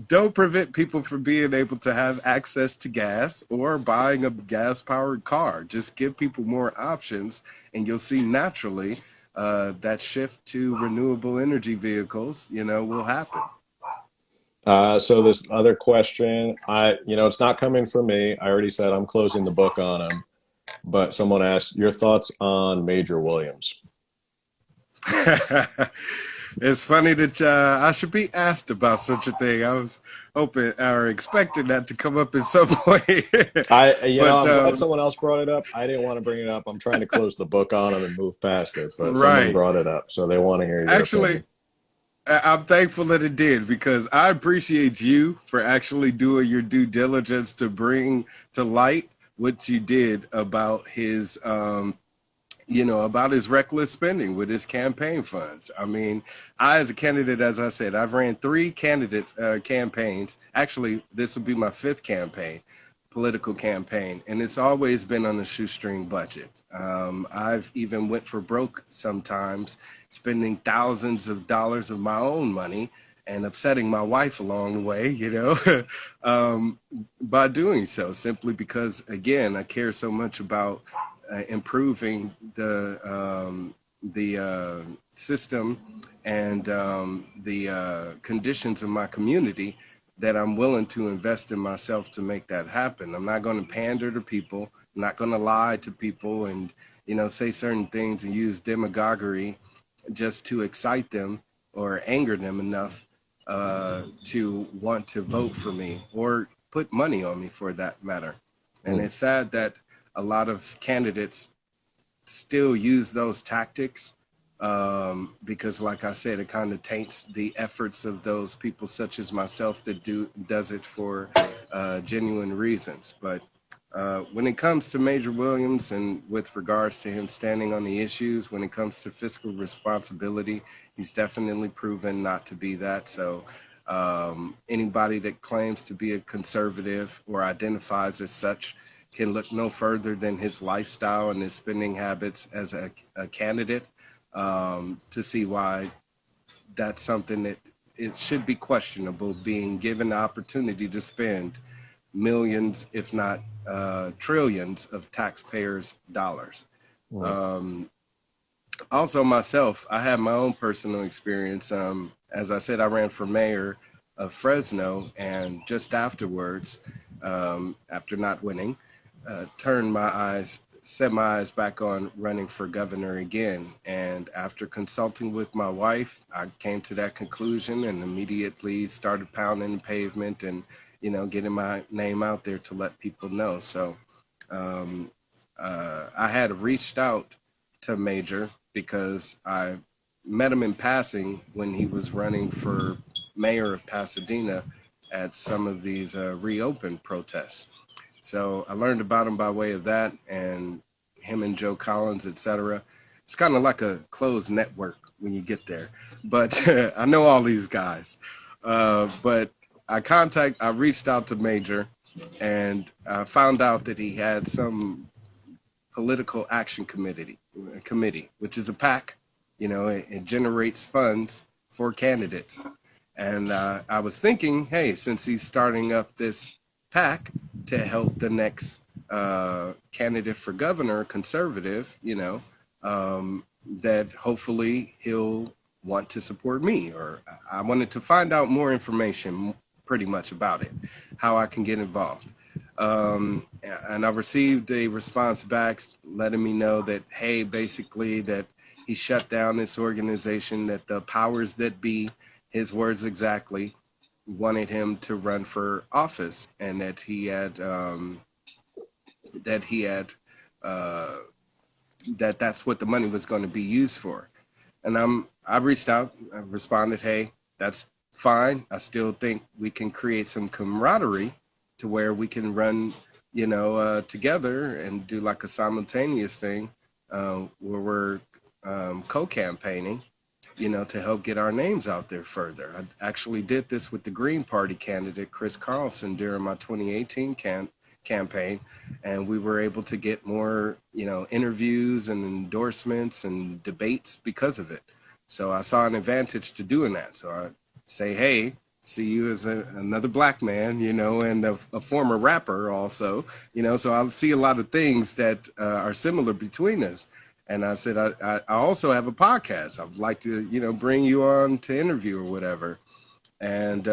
don't prevent people from being able to have access to gas or buying a gas powered car. Just give people more options, and you'll see naturally that shift to renewable energy vehicles, will happen. So this other question, it's not coming from me. I already said I'm closing the book on him. But someone asked your thoughts on Major Williams. It's funny that I should be asked about such a thing. I was hoping or expecting that to come up at some point. But I'm glad someone else brought it up. I didn't want to bring it up. I'm trying to close the book on them and move past it, but someone right. brought it up, so they want to hear your Actually, opinion. I'm thankful that it did because I appreciate you for actually doing your due diligence to bring to light what you did about his about his reckless spending with his campaign funds. I mean, I, as a candidate, as I said, I've ran three candidates campaigns. Actually, this will be my fifth campaign, political campaign, and it's always been on a shoestring budget. I've even went for broke sometimes, spending thousands of dollars of my own money and upsetting my wife along the way, um, by doing so, simply because, again, I care so much about improving the system and the conditions of my community that I'm willing to invest in myself to make that happen. I'm not going to pander to people. I'm not going to lie to people and say certain things and use demagoguery just to excite them or anger them enough to want to vote for me or put money on me for that matter. And Mm. it's sad that a lot of candidates still use those tactics because, like I said, it kind of taints the efforts of those people such as myself that does it for genuine reasons. But when it comes to Major Williams and with regards to him standing on the issues, when it comes to fiscal responsibility, he's definitely proven not to be that. So anybody that claims to be a conservative or identifies as such can look no further than his lifestyle and his spending habits as a candidate to see why that's something that it should be questionable being given the opportunity to spend millions, if not trillions, of taxpayers' dollars. Right. Um, Also, myself, I had my own personal experience. As I said, I ran for mayor of Fresno, and just afterwards, after not winning, turned my eyes, set my eyes back on running for governor again. And after consulting with my wife, I came to that conclusion and immediately started pounding the pavement and, getting my name out there to let people know. So um, I had reached out to Major because I met him in passing when he was running for mayor of Pasadena at some of these reopen protests. So I learned about him by way of that, and him and Joe Collins, etc. It's kind of like a closed network when you get there. But I know all these guys. But I reached out to Major, and found out that he had some political action committee, which is a PAC. It generates funds for candidates. And I was thinking, hey, since he's starting up this PAC to help the next candidate for governor, conservative, that hopefully he'll want to support me. Or I wanted to find out more information pretty much about it, how I can get involved. And I received a response back letting me know that, hey, basically that he shut down this organization, that the powers that be, his words exactly, wanted him to run for office, and that he had uh, that's what the money was going to be used for. And I reached out, I responded, hey, that's fine. I still think we can create some camaraderie to where we can run, together and do like a simultaneous thing where we're co-campaigning, to help get our names out there further. I actually did this with the Green Party candidate, Chris Carlson, during my 2018 campaign, and we were able to get more, interviews and endorsements and debates because of it. So I saw an advantage to doing that. So I say, hey, see you as another black man, and a former rapper also, so I see a lot of things that are similar between us. And I said, I also have a podcast. I'd like to, bring you on to interview or whatever. And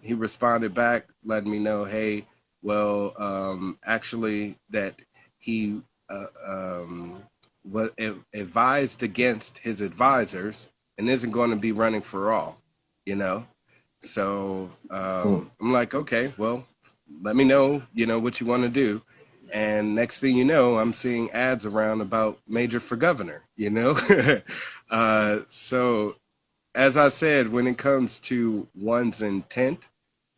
he responded back, letting me know, hey, well, actually, that he advised against his advisors and isn't going to be running for all, you know. So Mm. I'm like, okay, well, let me know, what you want to do. And next thing you know, I'm seeing ads around about Major for governor, so as I said, when it comes to one's intent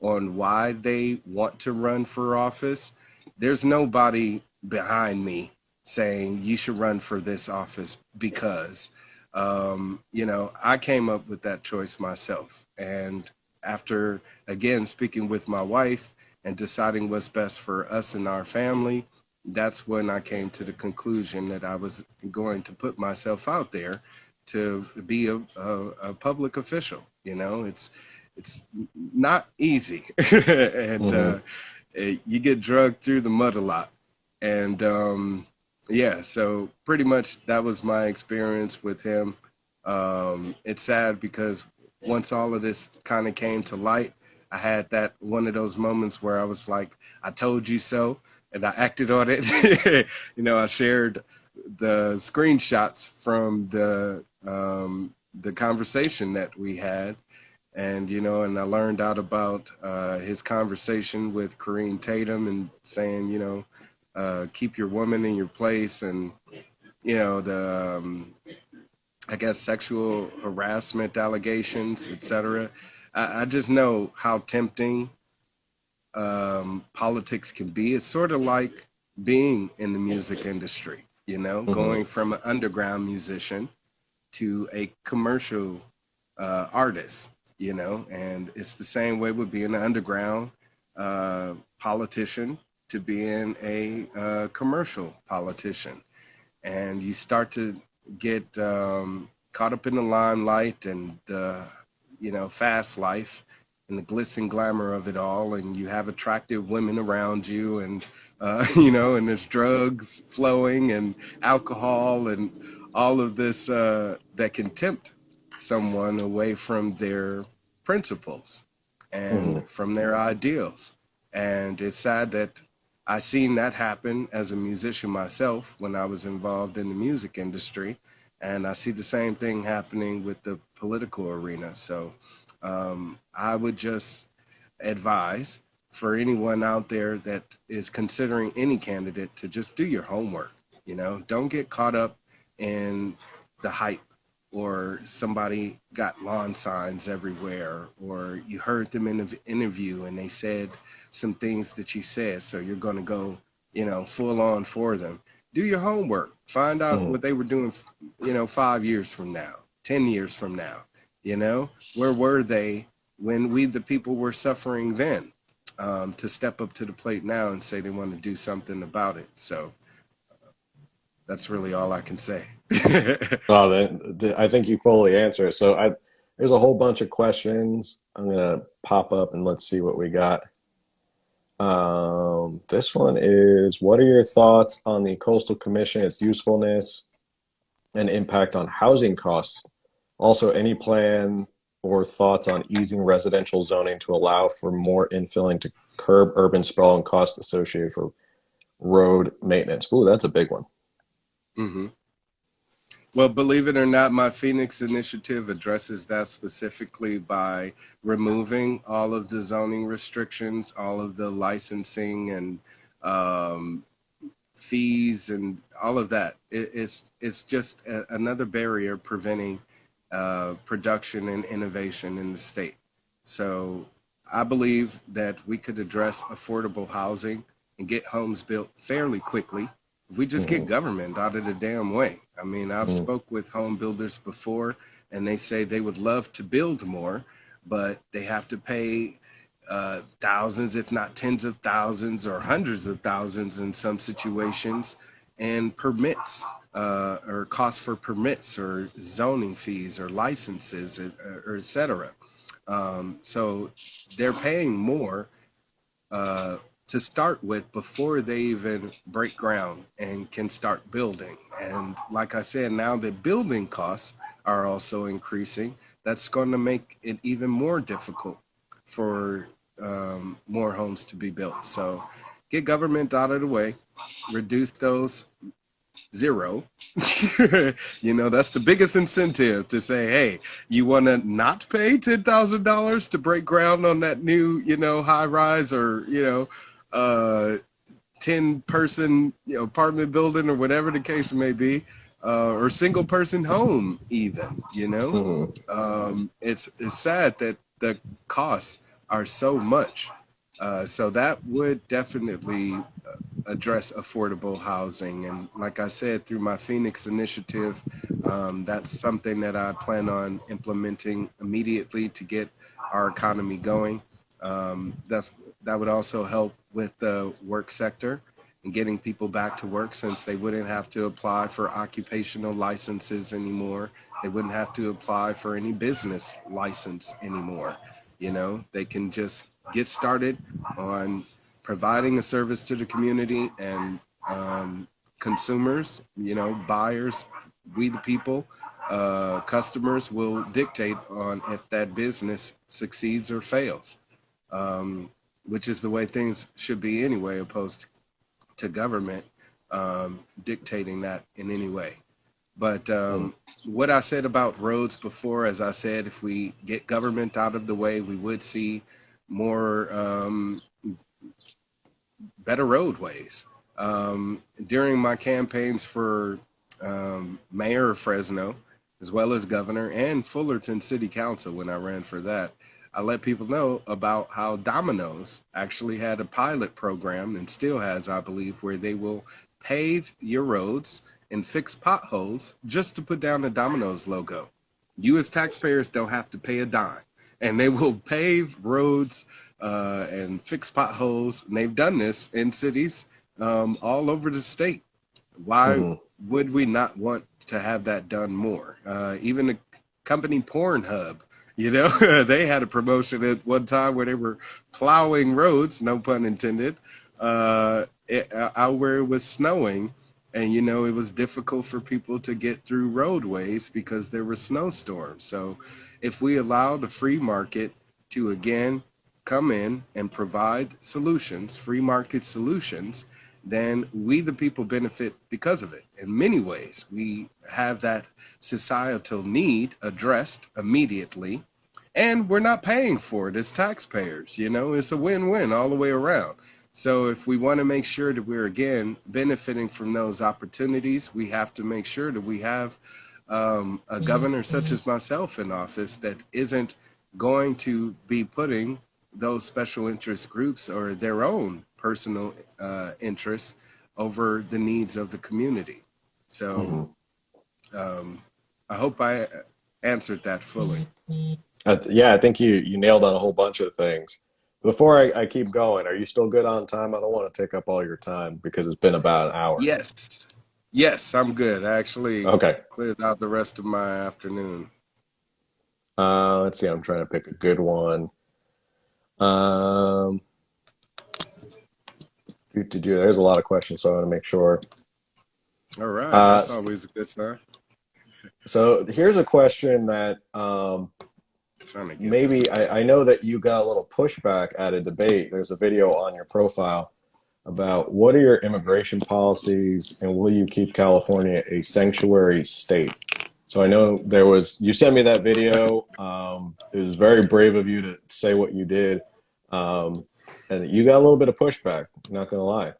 on why they want to run for office, there's nobody behind me saying you should run for this office because, I came up with that choice myself. And after, again, speaking with my wife and deciding what's best for us and our family, that's when I came to the conclusion that I was going to put myself out there to be a public official. It's not easy, and Hmm. you get drugged through the mud a lot. And yeah, so pretty much that was my experience with him. It's sad because once all of this kind of came to light, I had that one of those moments where I was like, I told you so, and I acted on it. I shared the screenshots from the conversation that we had, and I learned out about his conversation with Kareem Tatum and saying, keep your woman in your place, and the I guess sexual harassment allegations, etc. I just know how tempting politics can be. It's sort of like being in the music industry, Hmm. going from an underground musician to a commercial artist, and it's the same way with being an underground politician to being a commercial politician. And you start to get caught up in the limelight and fast life and the glitz and glamour of it all, and you have attractive women around you, and and there's drugs flowing and alcohol and all of this that can tempt someone away from their principles and Hmm. from their ideals. And it's sad that I seen that happen as a musician myself when I was involved in the music industry, and I see the same thing happening with the political arena. So I would just advise for anyone out there that is considering any candidate to just do your homework. Don't get caught up in the hype, or somebody got lawn signs everywhere, or you heard them in an interview and they said some things that you said, so you're going to go, full on for them. Do your homework. Find out Hmm. what they were doing, 5 years from now, 10 years from now. Where were they when we, the people, were suffering then? To step up to the plate now and say they want to do something about it. So that's really all I can say. Oh, I think you fully answer it. There's a whole bunch of questions. I'm gonna pop up and let's see what we got. This one is, what are your thoughts on the Coastal Commission, its usefulness and impact on housing costs? Also, any plan or thoughts on easing residential zoning to allow for more infilling to curb urban sprawl and costs associated for road maintenance? Ooh, that's a big one. hmm Well, believe it or not, my Phoenix initiative addresses that specifically by removing all of the zoning restrictions, all of the licensing and um, fees, and all of that. It's just another barrier preventing production and innovation in the state. So I believe that we could address affordable housing and get homes built fairly quickly if we just get Hmm. government out of the damn way. I mean, I've Hmm. spoke with home builders before, and they say they would love to build more, but they have to pay thousands, if not tens of thousands or hundreds of thousands in some situations, and permits, or costs for permits or zoning fees or licenses, or et cetera. So they're paying more uh, to start with before they even break ground and can start building. And like I said, now that building costs are also increasing, that's going to make it even more difficult for more homes to be built. So get government out of the way, reduce those zero. You know, that's the biggest incentive to say, hey, you want to not pay $10,000 to break ground on that new, you know, high rise or, you know, 10 person, you know, apartment building or whatever the case may be, or single person home even, you know. Hmm. It's sad that the costs are so much. So that would definitely address affordable housing. And like I said, through my Phoenix initiative, that's something that I plan on implementing immediately to get our economy going. That would also help with the work sector and getting people back to work, since they wouldn't have to apply for occupational licenses anymore. They wouldn't have to apply for any business license anymore. You know, they can just get started on providing a service to the community, and consumers, you know, buyers, we the people, customers will dictate on if that business succeeds or fails, um, which is the way things should be anyway, opposed to government dictating that in any way. But what I said about roads before, as I said, if we get government out of the way, we would see more better roadways. During my campaigns for mayor of Fresno, as well as governor and Fullerton City Council, when I ran for that, I let people know about how Domino's actually had a pilot program, and still has, I believe, where they will pave your roads and fix potholes just to put down the Domino's logo. You as taxpayers don't have to pay a dime, and they will pave roads and fix potholes. And they've done this in cities all over the state. Why Hmm. would we not want to have that done more? Even the company Pornhub, you know, they had a promotion at one time where they were plowing roads, no pun intended, out where it was snowing. And, you know, it was difficult for people to get through roadways because there were snowstorms. So if we allow the free market to, again, come in and provide solutions, free market solutions, then we, the people, benefit because of it. In many ways, we have that societal need addressed immediately, and we're not paying for it as taxpayers. You know, it's a win-win all the way around. So if we want to make sure that we're, again, benefiting from those opportunities, we have to make sure that we have a governor such as myself in office that isn't going to be putting those special interest groups or their own personal interests over the needs of the community. So Hmm. um, I hope I answered that fully. Yeah, I think you nailed on a whole bunch of things. Before I keep going, are you still good on time? I don't want to take up all your time because it's been about an hour. Yes, yes, I'm good. I actually Okay. cleared out the rest of my afternoon. Let's see. I'm trying to pick a good one. Um, There's a lot of questions, so I want to make sure. All right, Uh, that's always a good sign. so here's a question that Trying to get this maybe going. I know that you got a little pushback at a debate. There's a video on your profile about what are your immigration policies and will you keep California a sanctuary state? So I know you sent me that video. It was very brave of you to say what you did. Um, and you got a little bit of pushback, not gonna lie.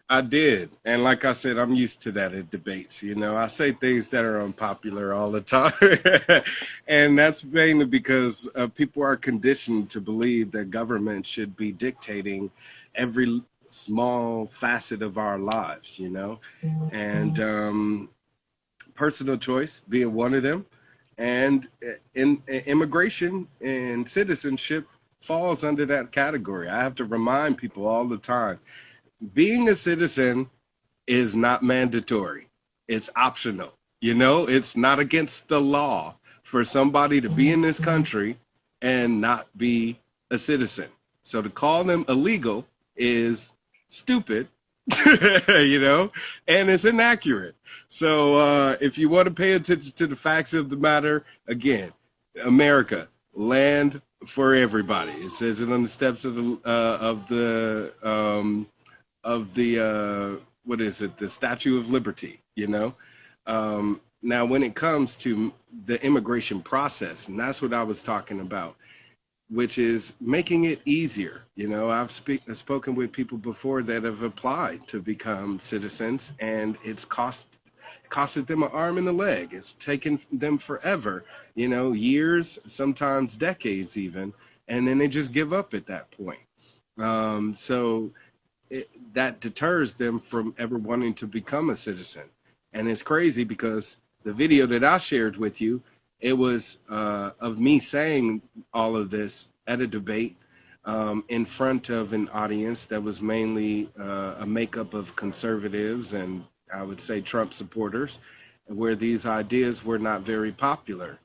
I did. And like I said, I'm used to that at debates. You know, I say things that are unpopular all the time. And that's mainly because people are conditioned to believe that government should be dictating every small facet of our lives, you know? And personal choice being one of them. And immigration and citizenship falls under that category. I have to remind people all the time, being a citizen is not mandatory. It's optional. You know, it's not against the law for somebody to be in this country and not be a citizen. So to call them illegal is stupid, you know, and it's inaccurate. So if you want to pay attention to the facts of the matter, again, America, land for everybody. It says it on the steps of the what is it, the Statue of Liberty, you know? Now, when it comes to the immigration process, and that's what I was talking about, which is making it easier. You know, I've spoken with people before that have applied to become citizens, and it's costed them an arm and a leg. It's taken them forever, you know, years, sometimes decades even, and then they just give up at that point. So that deters them from ever wanting to become a citizen. And it's crazy because the video that I shared with you, it was of me saying all of this at a debate in front of an audience that was mainly a makeup of conservatives and I would say Trump supporters, where these ideas were not very popular.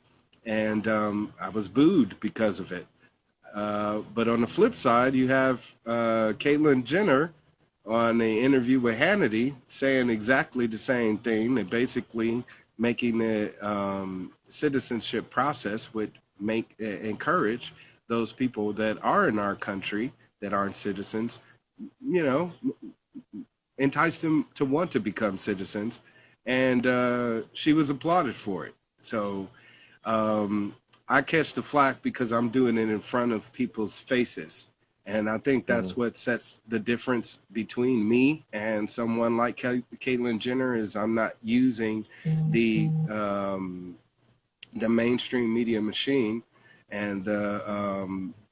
And I was booed because of it. But on the flip side, you have Caitlyn Jenner on an interview with Hannity saying exactly the same thing, and basically making the citizenship process would encourage those people that are in our country that aren't citizens, you know, entice them to want to become citizens, and she was applauded for it. So I catch the flack because I'm doing it in front of people's faces. And I think that's Mhm. what sets the difference between me and someone like Caitlyn Jenner is I'm not using the the mainstream media machine and the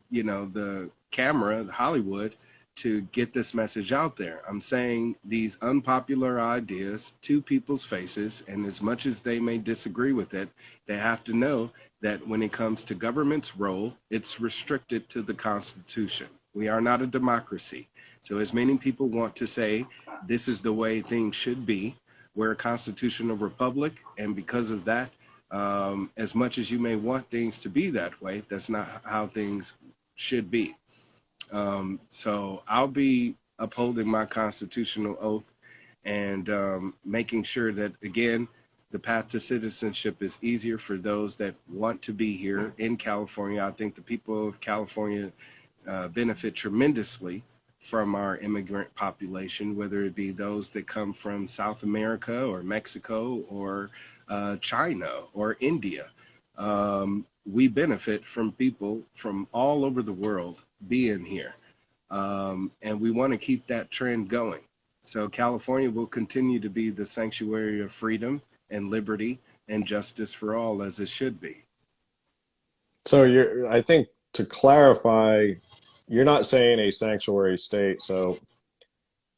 you know the camera, the Hollywood, to get this message out there. I'm saying these unpopular ideas to people's faces, and as much as they may disagree with it, they have to know that when it comes to government's role, it's restricted to the Constitution. We are not a democracy. So as many people want to say this is the way things should be, we're a constitutional republic, and because of that, as much as you may want things to be that way, that's not how things should be. So I'll be upholding my constitutional oath and making sure that, again, the path to citizenship is easier for those that want to be here in California. I think the people of California benefit tremendously from our immigrant population, whether it be those that come from South America or Mexico or China or India. We benefit from people from all over the world being here. And we want to keep that trend going. So California will continue to be the sanctuary of freedom and liberty and justice for all as it should be. So I think to clarify, you're not saying a sanctuary state, so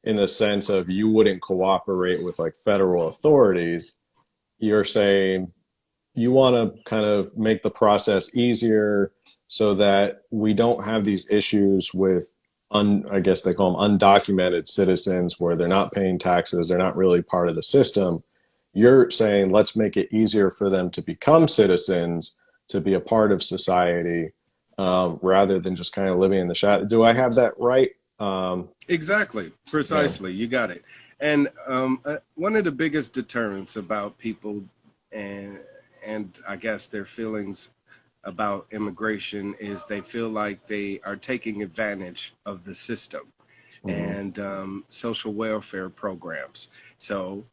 in the sense of you wouldn't cooperate with like federal authorities, you're saying you want to kind of make the process easier so that we don't have these issues with I guess they call them undocumented citizens where they're not paying taxes, they're not really part of the system. You're saying let's make it easier for them to become citizens, to be a part of society, rather than just kind of living in the shadow. Do I have that right? Exactly, Yeah. precisely. You got it. And one of the biggest deterrents about people and and I guess their feelings about immigration is they feel like they are taking advantage of the system Mhm. and social welfare programs. So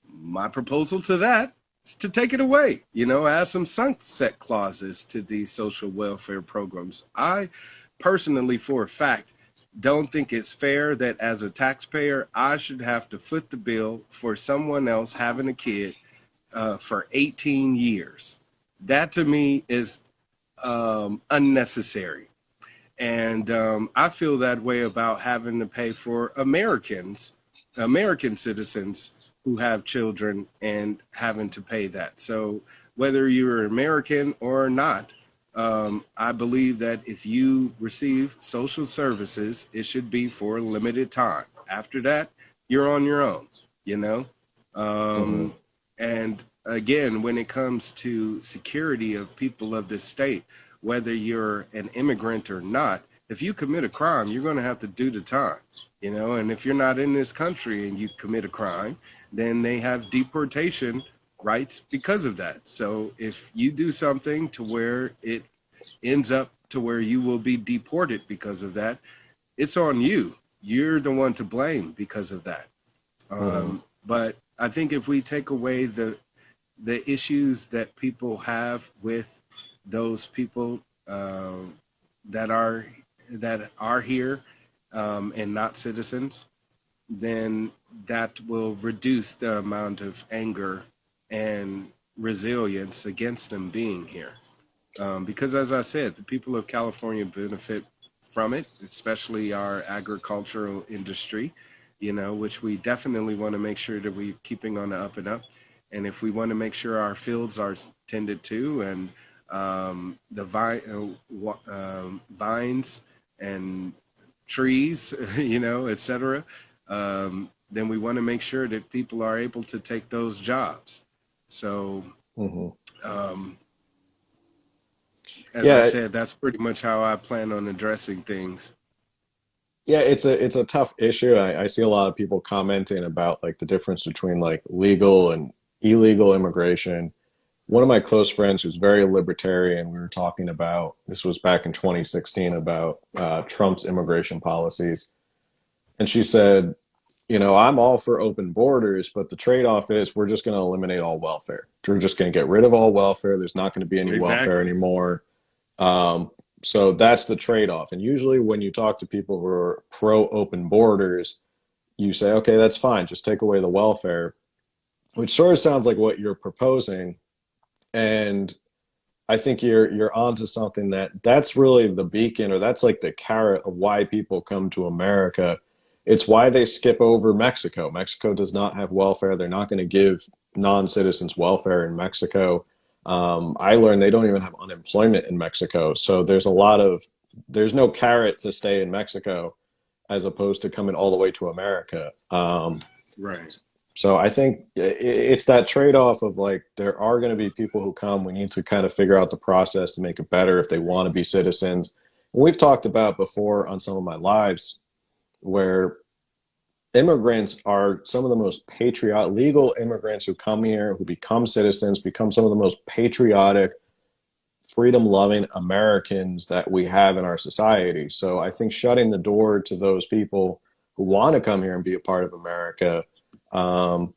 my proposal to that is to take it away. You know, add some sunset clauses to these social welfare programs. I personally, for a fact, don't think it's fair that as a taxpayer, I should have to foot the bill for someone else having a kid for 18 years. That to me is unnecessary. And I feel that way about having to pay for American citizens who have children and having to pay that. So whether you're American or not, I believe that if you receive social services, it should be for a limited time. After that, you're on your own, you know? Mhm. Um, and again, when it comes to security of people of this state, whether you're an immigrant or not, if you commit a crime, you're going to have to do the time, you know. And if you're not in this country and you commit a crime, then they have deportation rights because of that. So if you do something to where it ends up to where you will be deported because of that, it's on you. You're the one to blame because of that. Hmm. But I think if we take away the issues that people have with those people that are that are here and not citizens, then that will reduce the amount of anger and resilience against them being here. Because, as I said, the people of California benefit from it, especially our agricultural industry, which we definitely want to make sure that we're keeping on the up and up. And if we want to make sure our fields are tended to and the vines and trees, etc., then we want to make sure that people are able to take those jobs. So, Hmm. um, as I Yeah, said, that's pretty much how I plan on addressing things. yeah, it's a tough issue. I see a lot of people commenting about like the difference between like legal and illegal immigration. One of my close friends who's very libertarian, we were talking about this was back in 2016 about Trump's immigration policies, and she said, I'm all for open borders, but the trade-off is we're just going to eliminate all welfare. We're just going to get rid of all welfare. There's not going to be any welfare Exactly. anymore. Um, so that's the trade-off. And usually when you talk to people who are pro open borders, you say, okay, that's fine. Just take away the welfare, which sort of sounds like what you're proposing. And I think you're onto something that's really the beacon, or that's like the carrot of why people come to America. It's why they skip over Mexico. Mexico does not have welfare. They're not going to give non-citizens welfare in Mexico. I learned they don't even have unemployment in Mexico. So there's no carrot to stay in Mexico as opposed to coming all the way to America. Right. So I think it's that trade-off of like there are going to be people who come. We need to kind of figure out the process to make it better if they want to be citizens. And we've talked about before on some of my lives where immigrants are some of the most patriotic legal immigrants who come here, who become citizens, become some of the most patriotic, freedom-loving Americans that we have in our society. So I think shutting the door to those people who want to come here and be a part of America, um,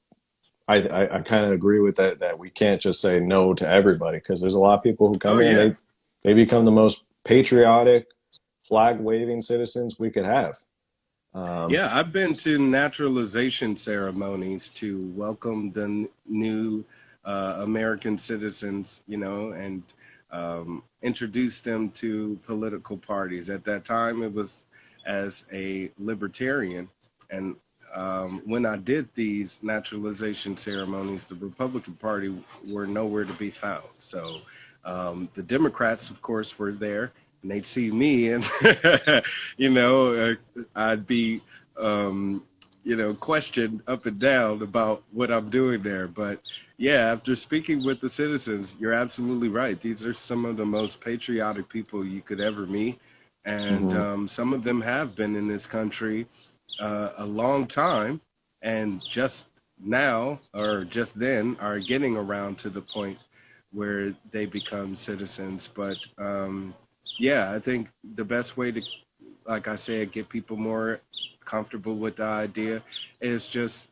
I kind of agree with that we can't just say no to everybody because there's a lot of people who come Oh here and yeah. they become the most patriotic, flag waving citizens we could have. Um, Yeah, I've been to naturalization ceremonies to welcome the new American citizens, and introduce them to political parties. At that time, it was as a libertarian. And when I did these naturalization ceremonies, the Republican Party were nowhere to be found. So the Democrats, of course, were there. And they'd see me, and I'd be um, questioned up and down about what I'm doing there. But yeah, after speaking with the citizens, you're absolutely right. These are some of the most patriotic people you could ever meet. And mhm, some of them have been in this country a long time, and just now or just then are getting around to the point where they become citizens. But yeah, I think the best way to, like I said, get people more comfortable with the idea is just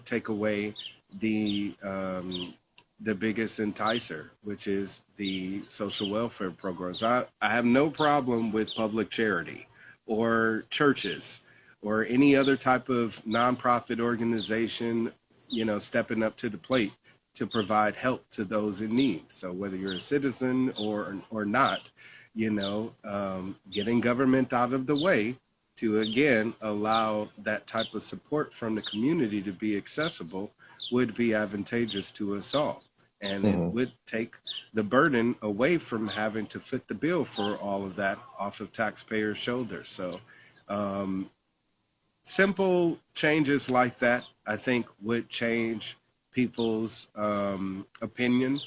take away the um, the biggest enticer, which is the social welfare programs. I have no problem with public charity or churches or any other type of nonprofit organization, stepping up to the plate to provide help to those in need. So whether you're a citizen or not, getting government out of the way to again allow that type of support from the community to be accessible would be advantageous to us all. And it mhm. would take the burden away from having to foot the bill for all of that off of taxpayers' shoulders. So, um, simple changes like that, I think, would change people's opinion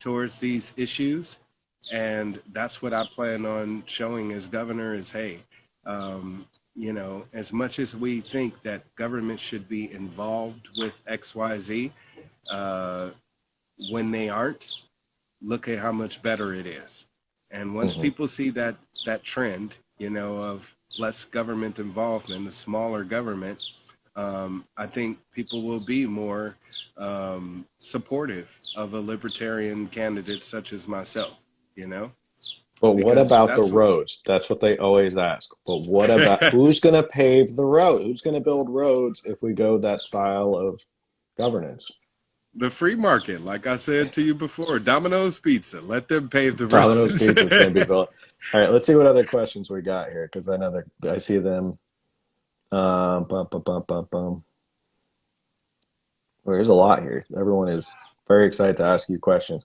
towards these issues. And that's what I plan on showing as governor is, hey, as much as we think that government should be involved with XYZ, uh, when they aren't, look at how much better it is. And once Hmm. people see that trend, of less government involvement, the smaller government, I think people will be more supportive of a libertarian candidate such as myself, you know, But what because about the that's what roads? That's what they always ask. But what about who's going to pave the road? Who's going to build roads if we go that style of governance? the free market. Like I said to you before, Domino's Pizza, let them pave the Domino's roads. Pizza is going to be built. All right, let's see what other questions we got here because I know that I see them. Bum, bum, bum, bum, bum. Well, there's a lot here. Everyone is very excited to ask you questions.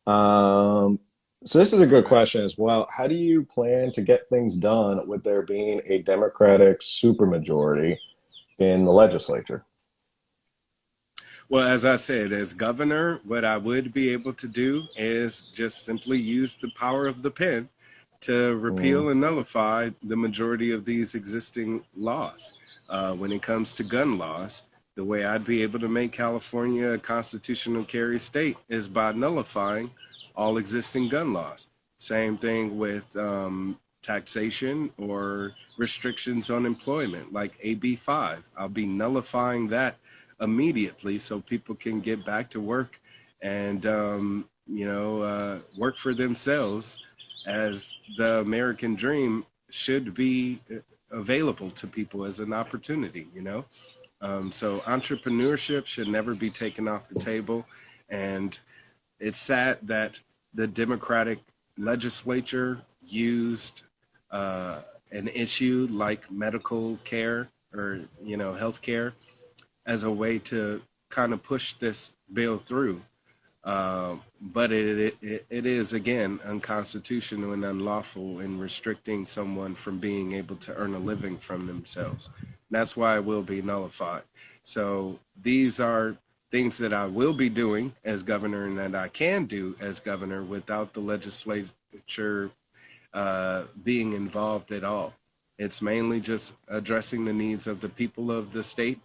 Um, so this is a All good right. question as well. How do you plan to get things done with there being a Democratic supermajority in the legislature? Well, as I said, as governor, what I would be able to do is just simply use the power of the pen to Mm, repeal and nullify the majority of these existing laws. When it comes to gun laws, the way I'd be able to make California a constitutional carry state is by nullifying all existing gun laws. Same thing with taxation or restrictions on employment, like AB 5. I'll be nullifying that immediately so people can get back to work and work for themselves as the American dream should be available to people as an opportunity, you know? So entrepreneurship should never be taken off the table. And it's sad that the Democratic legislature used uh, an issue like medical care or, health care as a way to kind of push this bill through. But it is, again, unconstitutional and unlawful in restricting someone from being able to earn a living from themselves. That's why it will be nullified. So these are things that I will be doing as governor and that I can do as governor without the legislature being involved at all. It's mainly just addressing the needs of the people of the state.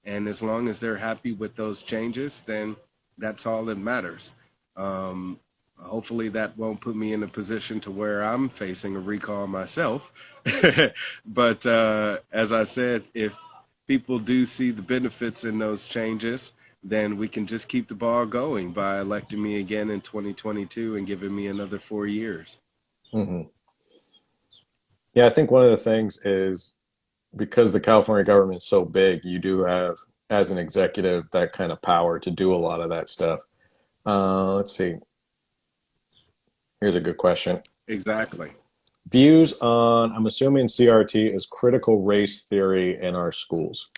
And as long as they're happy with those changes, then that's all that matters. Um, Hopefully, that won't put me in a position to where I'm facing a recall myself. But as I said, if people do see the benefits in those changes, then we can just keep the ball going by electing me again in 2022 and giving me another 4 years. mhm. Yeah, I think one of the things is because the California government is so big, you do have, as an executive, that kind of power to do a lot of that stuff. Let's see. Here's a good question. Exactly. Views on, I'm assuming CRT is critical race theory in our schools.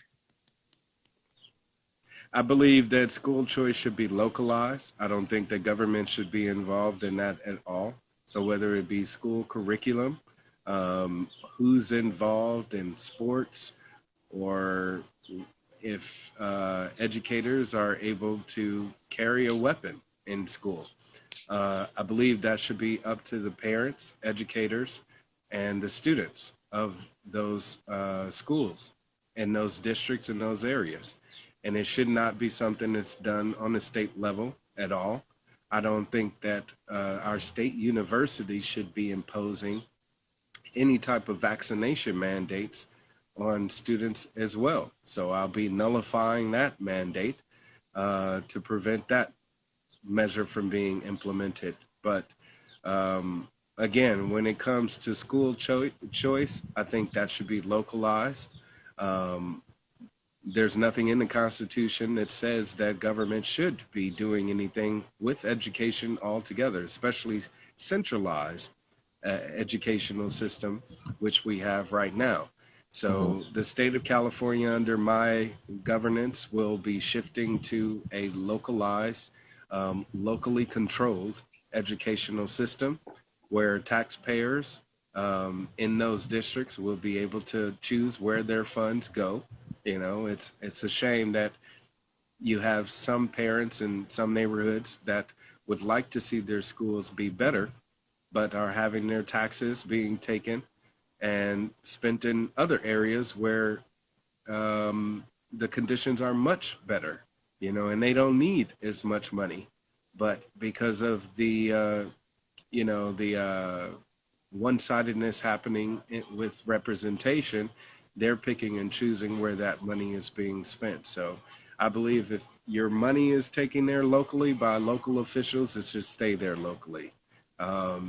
I believe that school choice should be localized. I don't think the government should be involved in that at all. So whether it be school curriculum, who's involved in sports, or if educators are able to carry a weapon in school. I believe that should be up to the parents, educators, and the students of those schools and those districts and those areas. And it should not be something that's done on the state level at all. I don't think that our state universities should be imposing any type of vaccination mandates on students as well. So I'll be nullifying that mandate to prevent that measure from being implemented. But um, again, when it comes to school choice, I think that should be localized. Um, there's nothing in the Constitution that says that government should be doing anything with education altogether, especially centralized educational system, which we have right now. Mhm. So the state of California, under my governance, will be shifting to a localized, locally controlled educational system where taxpayers in those districts will be able to choose where their funds go. It's a shame that you have some parents in some neighborhoods that would like to see their schools be better, but are having their taxes being taken and spent in other areas where the conditions are much better, and they don't need as much money. But because of the one-sidedness happening with representation, they're picking and choosing where that money is being spent. So I believe if your money is taken there locally by local officials, it should stay there locally.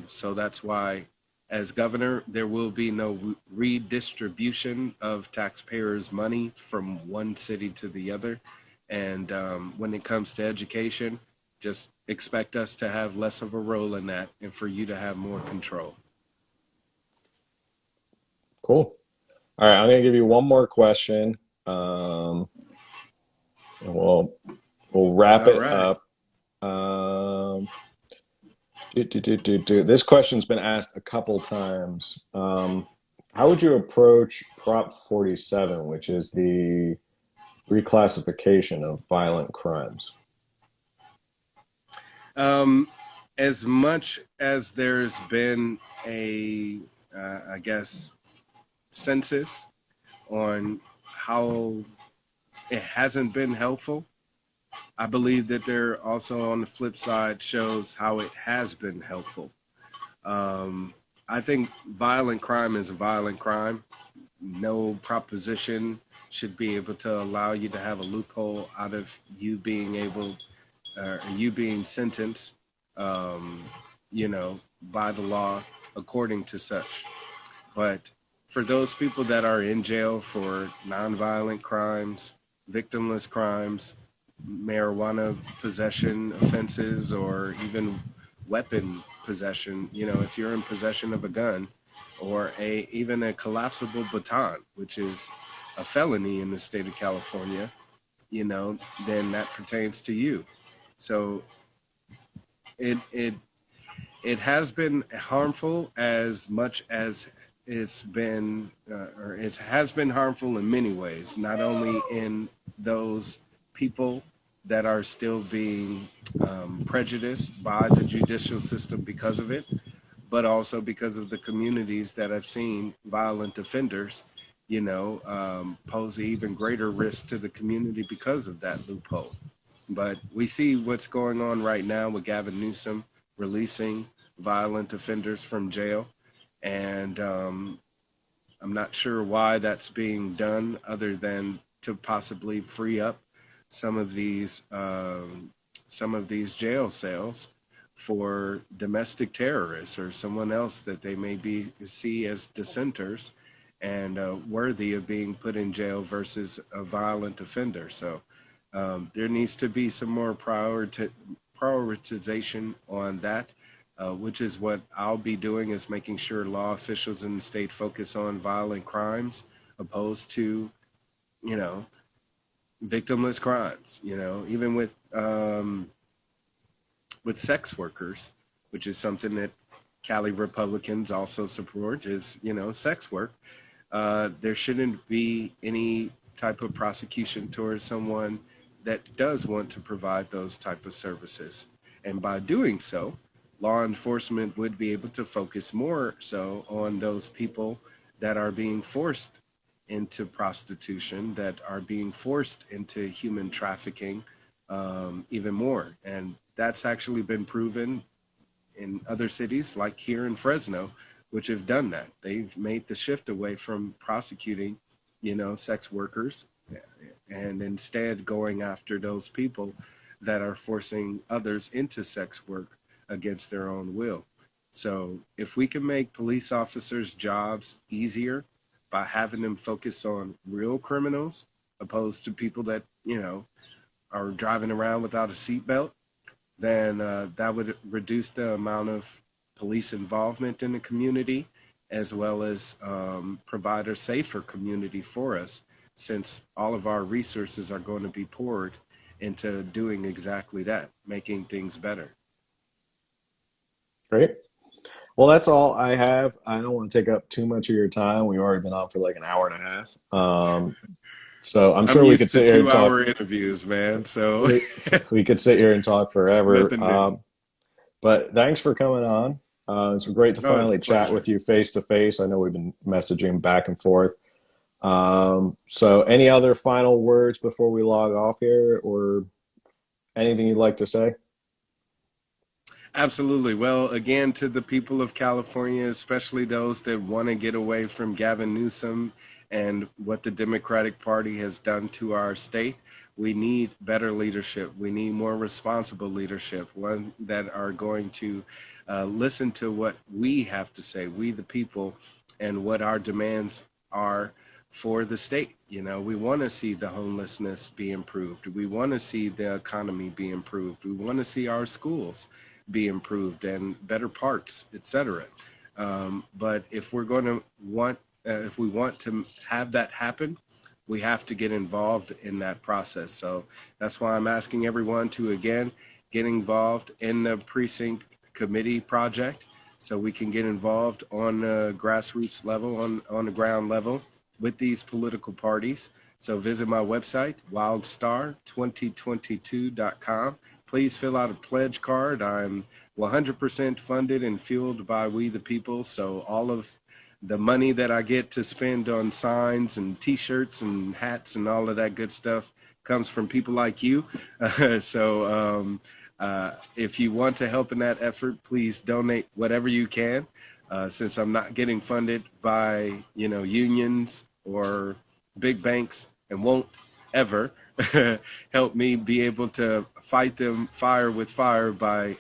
So that's why, as governor, there will be no redistribution of taxpayers' money from one city to the other. And when it comes to education, just expect us to have less of a role in that and for you to have more control. Cool. All right, I'm gonna give you one more question, um, and we'll wrap All it right. up. This question's been asked a couple times. How would you approach Prop 47, which is the reclassification of violent crimes? Um, as much as there's been a, I guess, census on how it hasn't been helpful, I believe that there also on the flip side shows how it has been helpful. Um, I think violent crime is a violent crime. No proposition should be able to allow you to have a loophole out of you being able, you being sentenced, um, by the law according to such. But for those people that are in jail for nonviolent crimes, victimless crimes, marijuana possession offenses, or even weapon possession, if you're in possession of a gun or even a collapsible baton, which is a felony in the state of California, then that pertains to you. So it it it has been harmful as much as it's been, or it has been harmful in many ways, not only in those people that are still being prejudiced by the judicial system because of it, but also because of the communities that have seen violent offenders, pose an even greater risk to the community because of that loophole. But we see what's going on right now with Gavin Newsom releasing violent offenders from jail. And I'm not sure why that's being done other than to possibly free up some of these jail cells for domestic terrorists or someone else that they may be see as dissenters and worthy of being put in jail versus a violent offender. So there needs to be some more prioritization on that, which is what I'll be doing, is making sure law officials in the state focus on violent crimes opposed to, you know, victimless crimes. Even with sex workers, which is something that Cali Republicans also support, is sex work. There shouldn't be any type of prosecution towards someone that does want to provide those type of services. And by doing so, law enforcement would be able to focus more so on those people that are being forced into prostitution, that are being forced into human trafficking, even more. And that's actually been proven in other cities like here in Fresno, which have done that. They've made the shift away from prosecuting, sex workers, and instead going after those people that are forcing others into sex work against their own will. So if we can make police officers' jobs easier by having them focus on real criminals opposed to people that, are driving around without a seatbelt, then that would reduce the amount of police involvement in the community, as well as provide a safer community for us, since all of our resources are going to be poured into doing exactly that, making things better. Great. Well, that's all I have. I don't want to take up too much of your time. We've already been on for like an hour and a half. So I'm I'm sure we could used to sit here and 2 hour talk. interviews, man. So We, we could sit here and talk forever. nothing new. But thanks for coming on. It's great to Oh, it's finally a chat pleasure. with you face to face. I know we've been messaging back and forth. So any other final words before we log off here, or anything you'd like to say? Absolutely. Well, again, to the people of California, especially those that want to get away from Gavin Newsom and what the Democratic Party has done to our state. We need better leadership. We need more responsible leadership, one that are going to listen to what we have to say, we the people, and what our demands are for the state. You know, we want to see the homelessness be improved. We want to see the economy be improved. We want to see our schools be improved and better parks, etc. But if we're going to want, if we want to have that happen, we have to get involved in that process. So that's why I'm asking everyone to again get involved in the precinct committee project, so we can get involved on the grassroots level, on the ground level with these political parties. So visit my website, wildstar2022.com. Please fill out a pledge card. I'm 100% funded and fueled by We the People. So all of the money that I get to spend on signs and t-shirts and hats and all of that good stuff comes from people like you. If you want to help in that effort, please donate whatever you can. Since I'm not getting funded by, you know, unions or big banks, and won't ever help me be able to fight them fire with fire by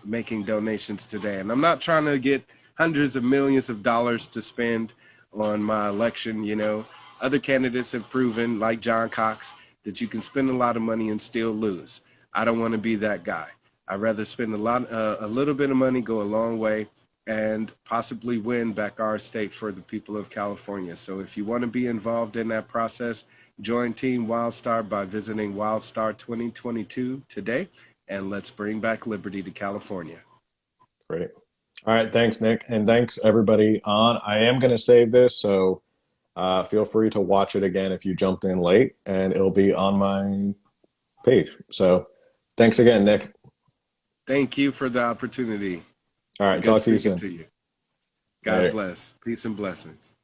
making donations today. And I'm not trying to get hundreds of millions of dollars to spend on my election. You know, other candidates have proven, like John Cox, that you can spend a lot of money and still lose. I don't want to be that guy. I'd rather spend a little bit of money, go a long way, and possibly win back our state for the people of California. So if you want to be involved in that process, join Team Wildstar by visiting Wildstar 2022 today, and let's bring back liberty to California. Great. All right. Thanks, Nick. And thanks everybody on. I am going to save this, so feel free to watch it again if you jumped in late, and it'll be on my page. So thanks again, Nick. Thank you for the opportunity. All right. Good Talk to you speaking soon. to you. God Later. bless. Peace and blessings.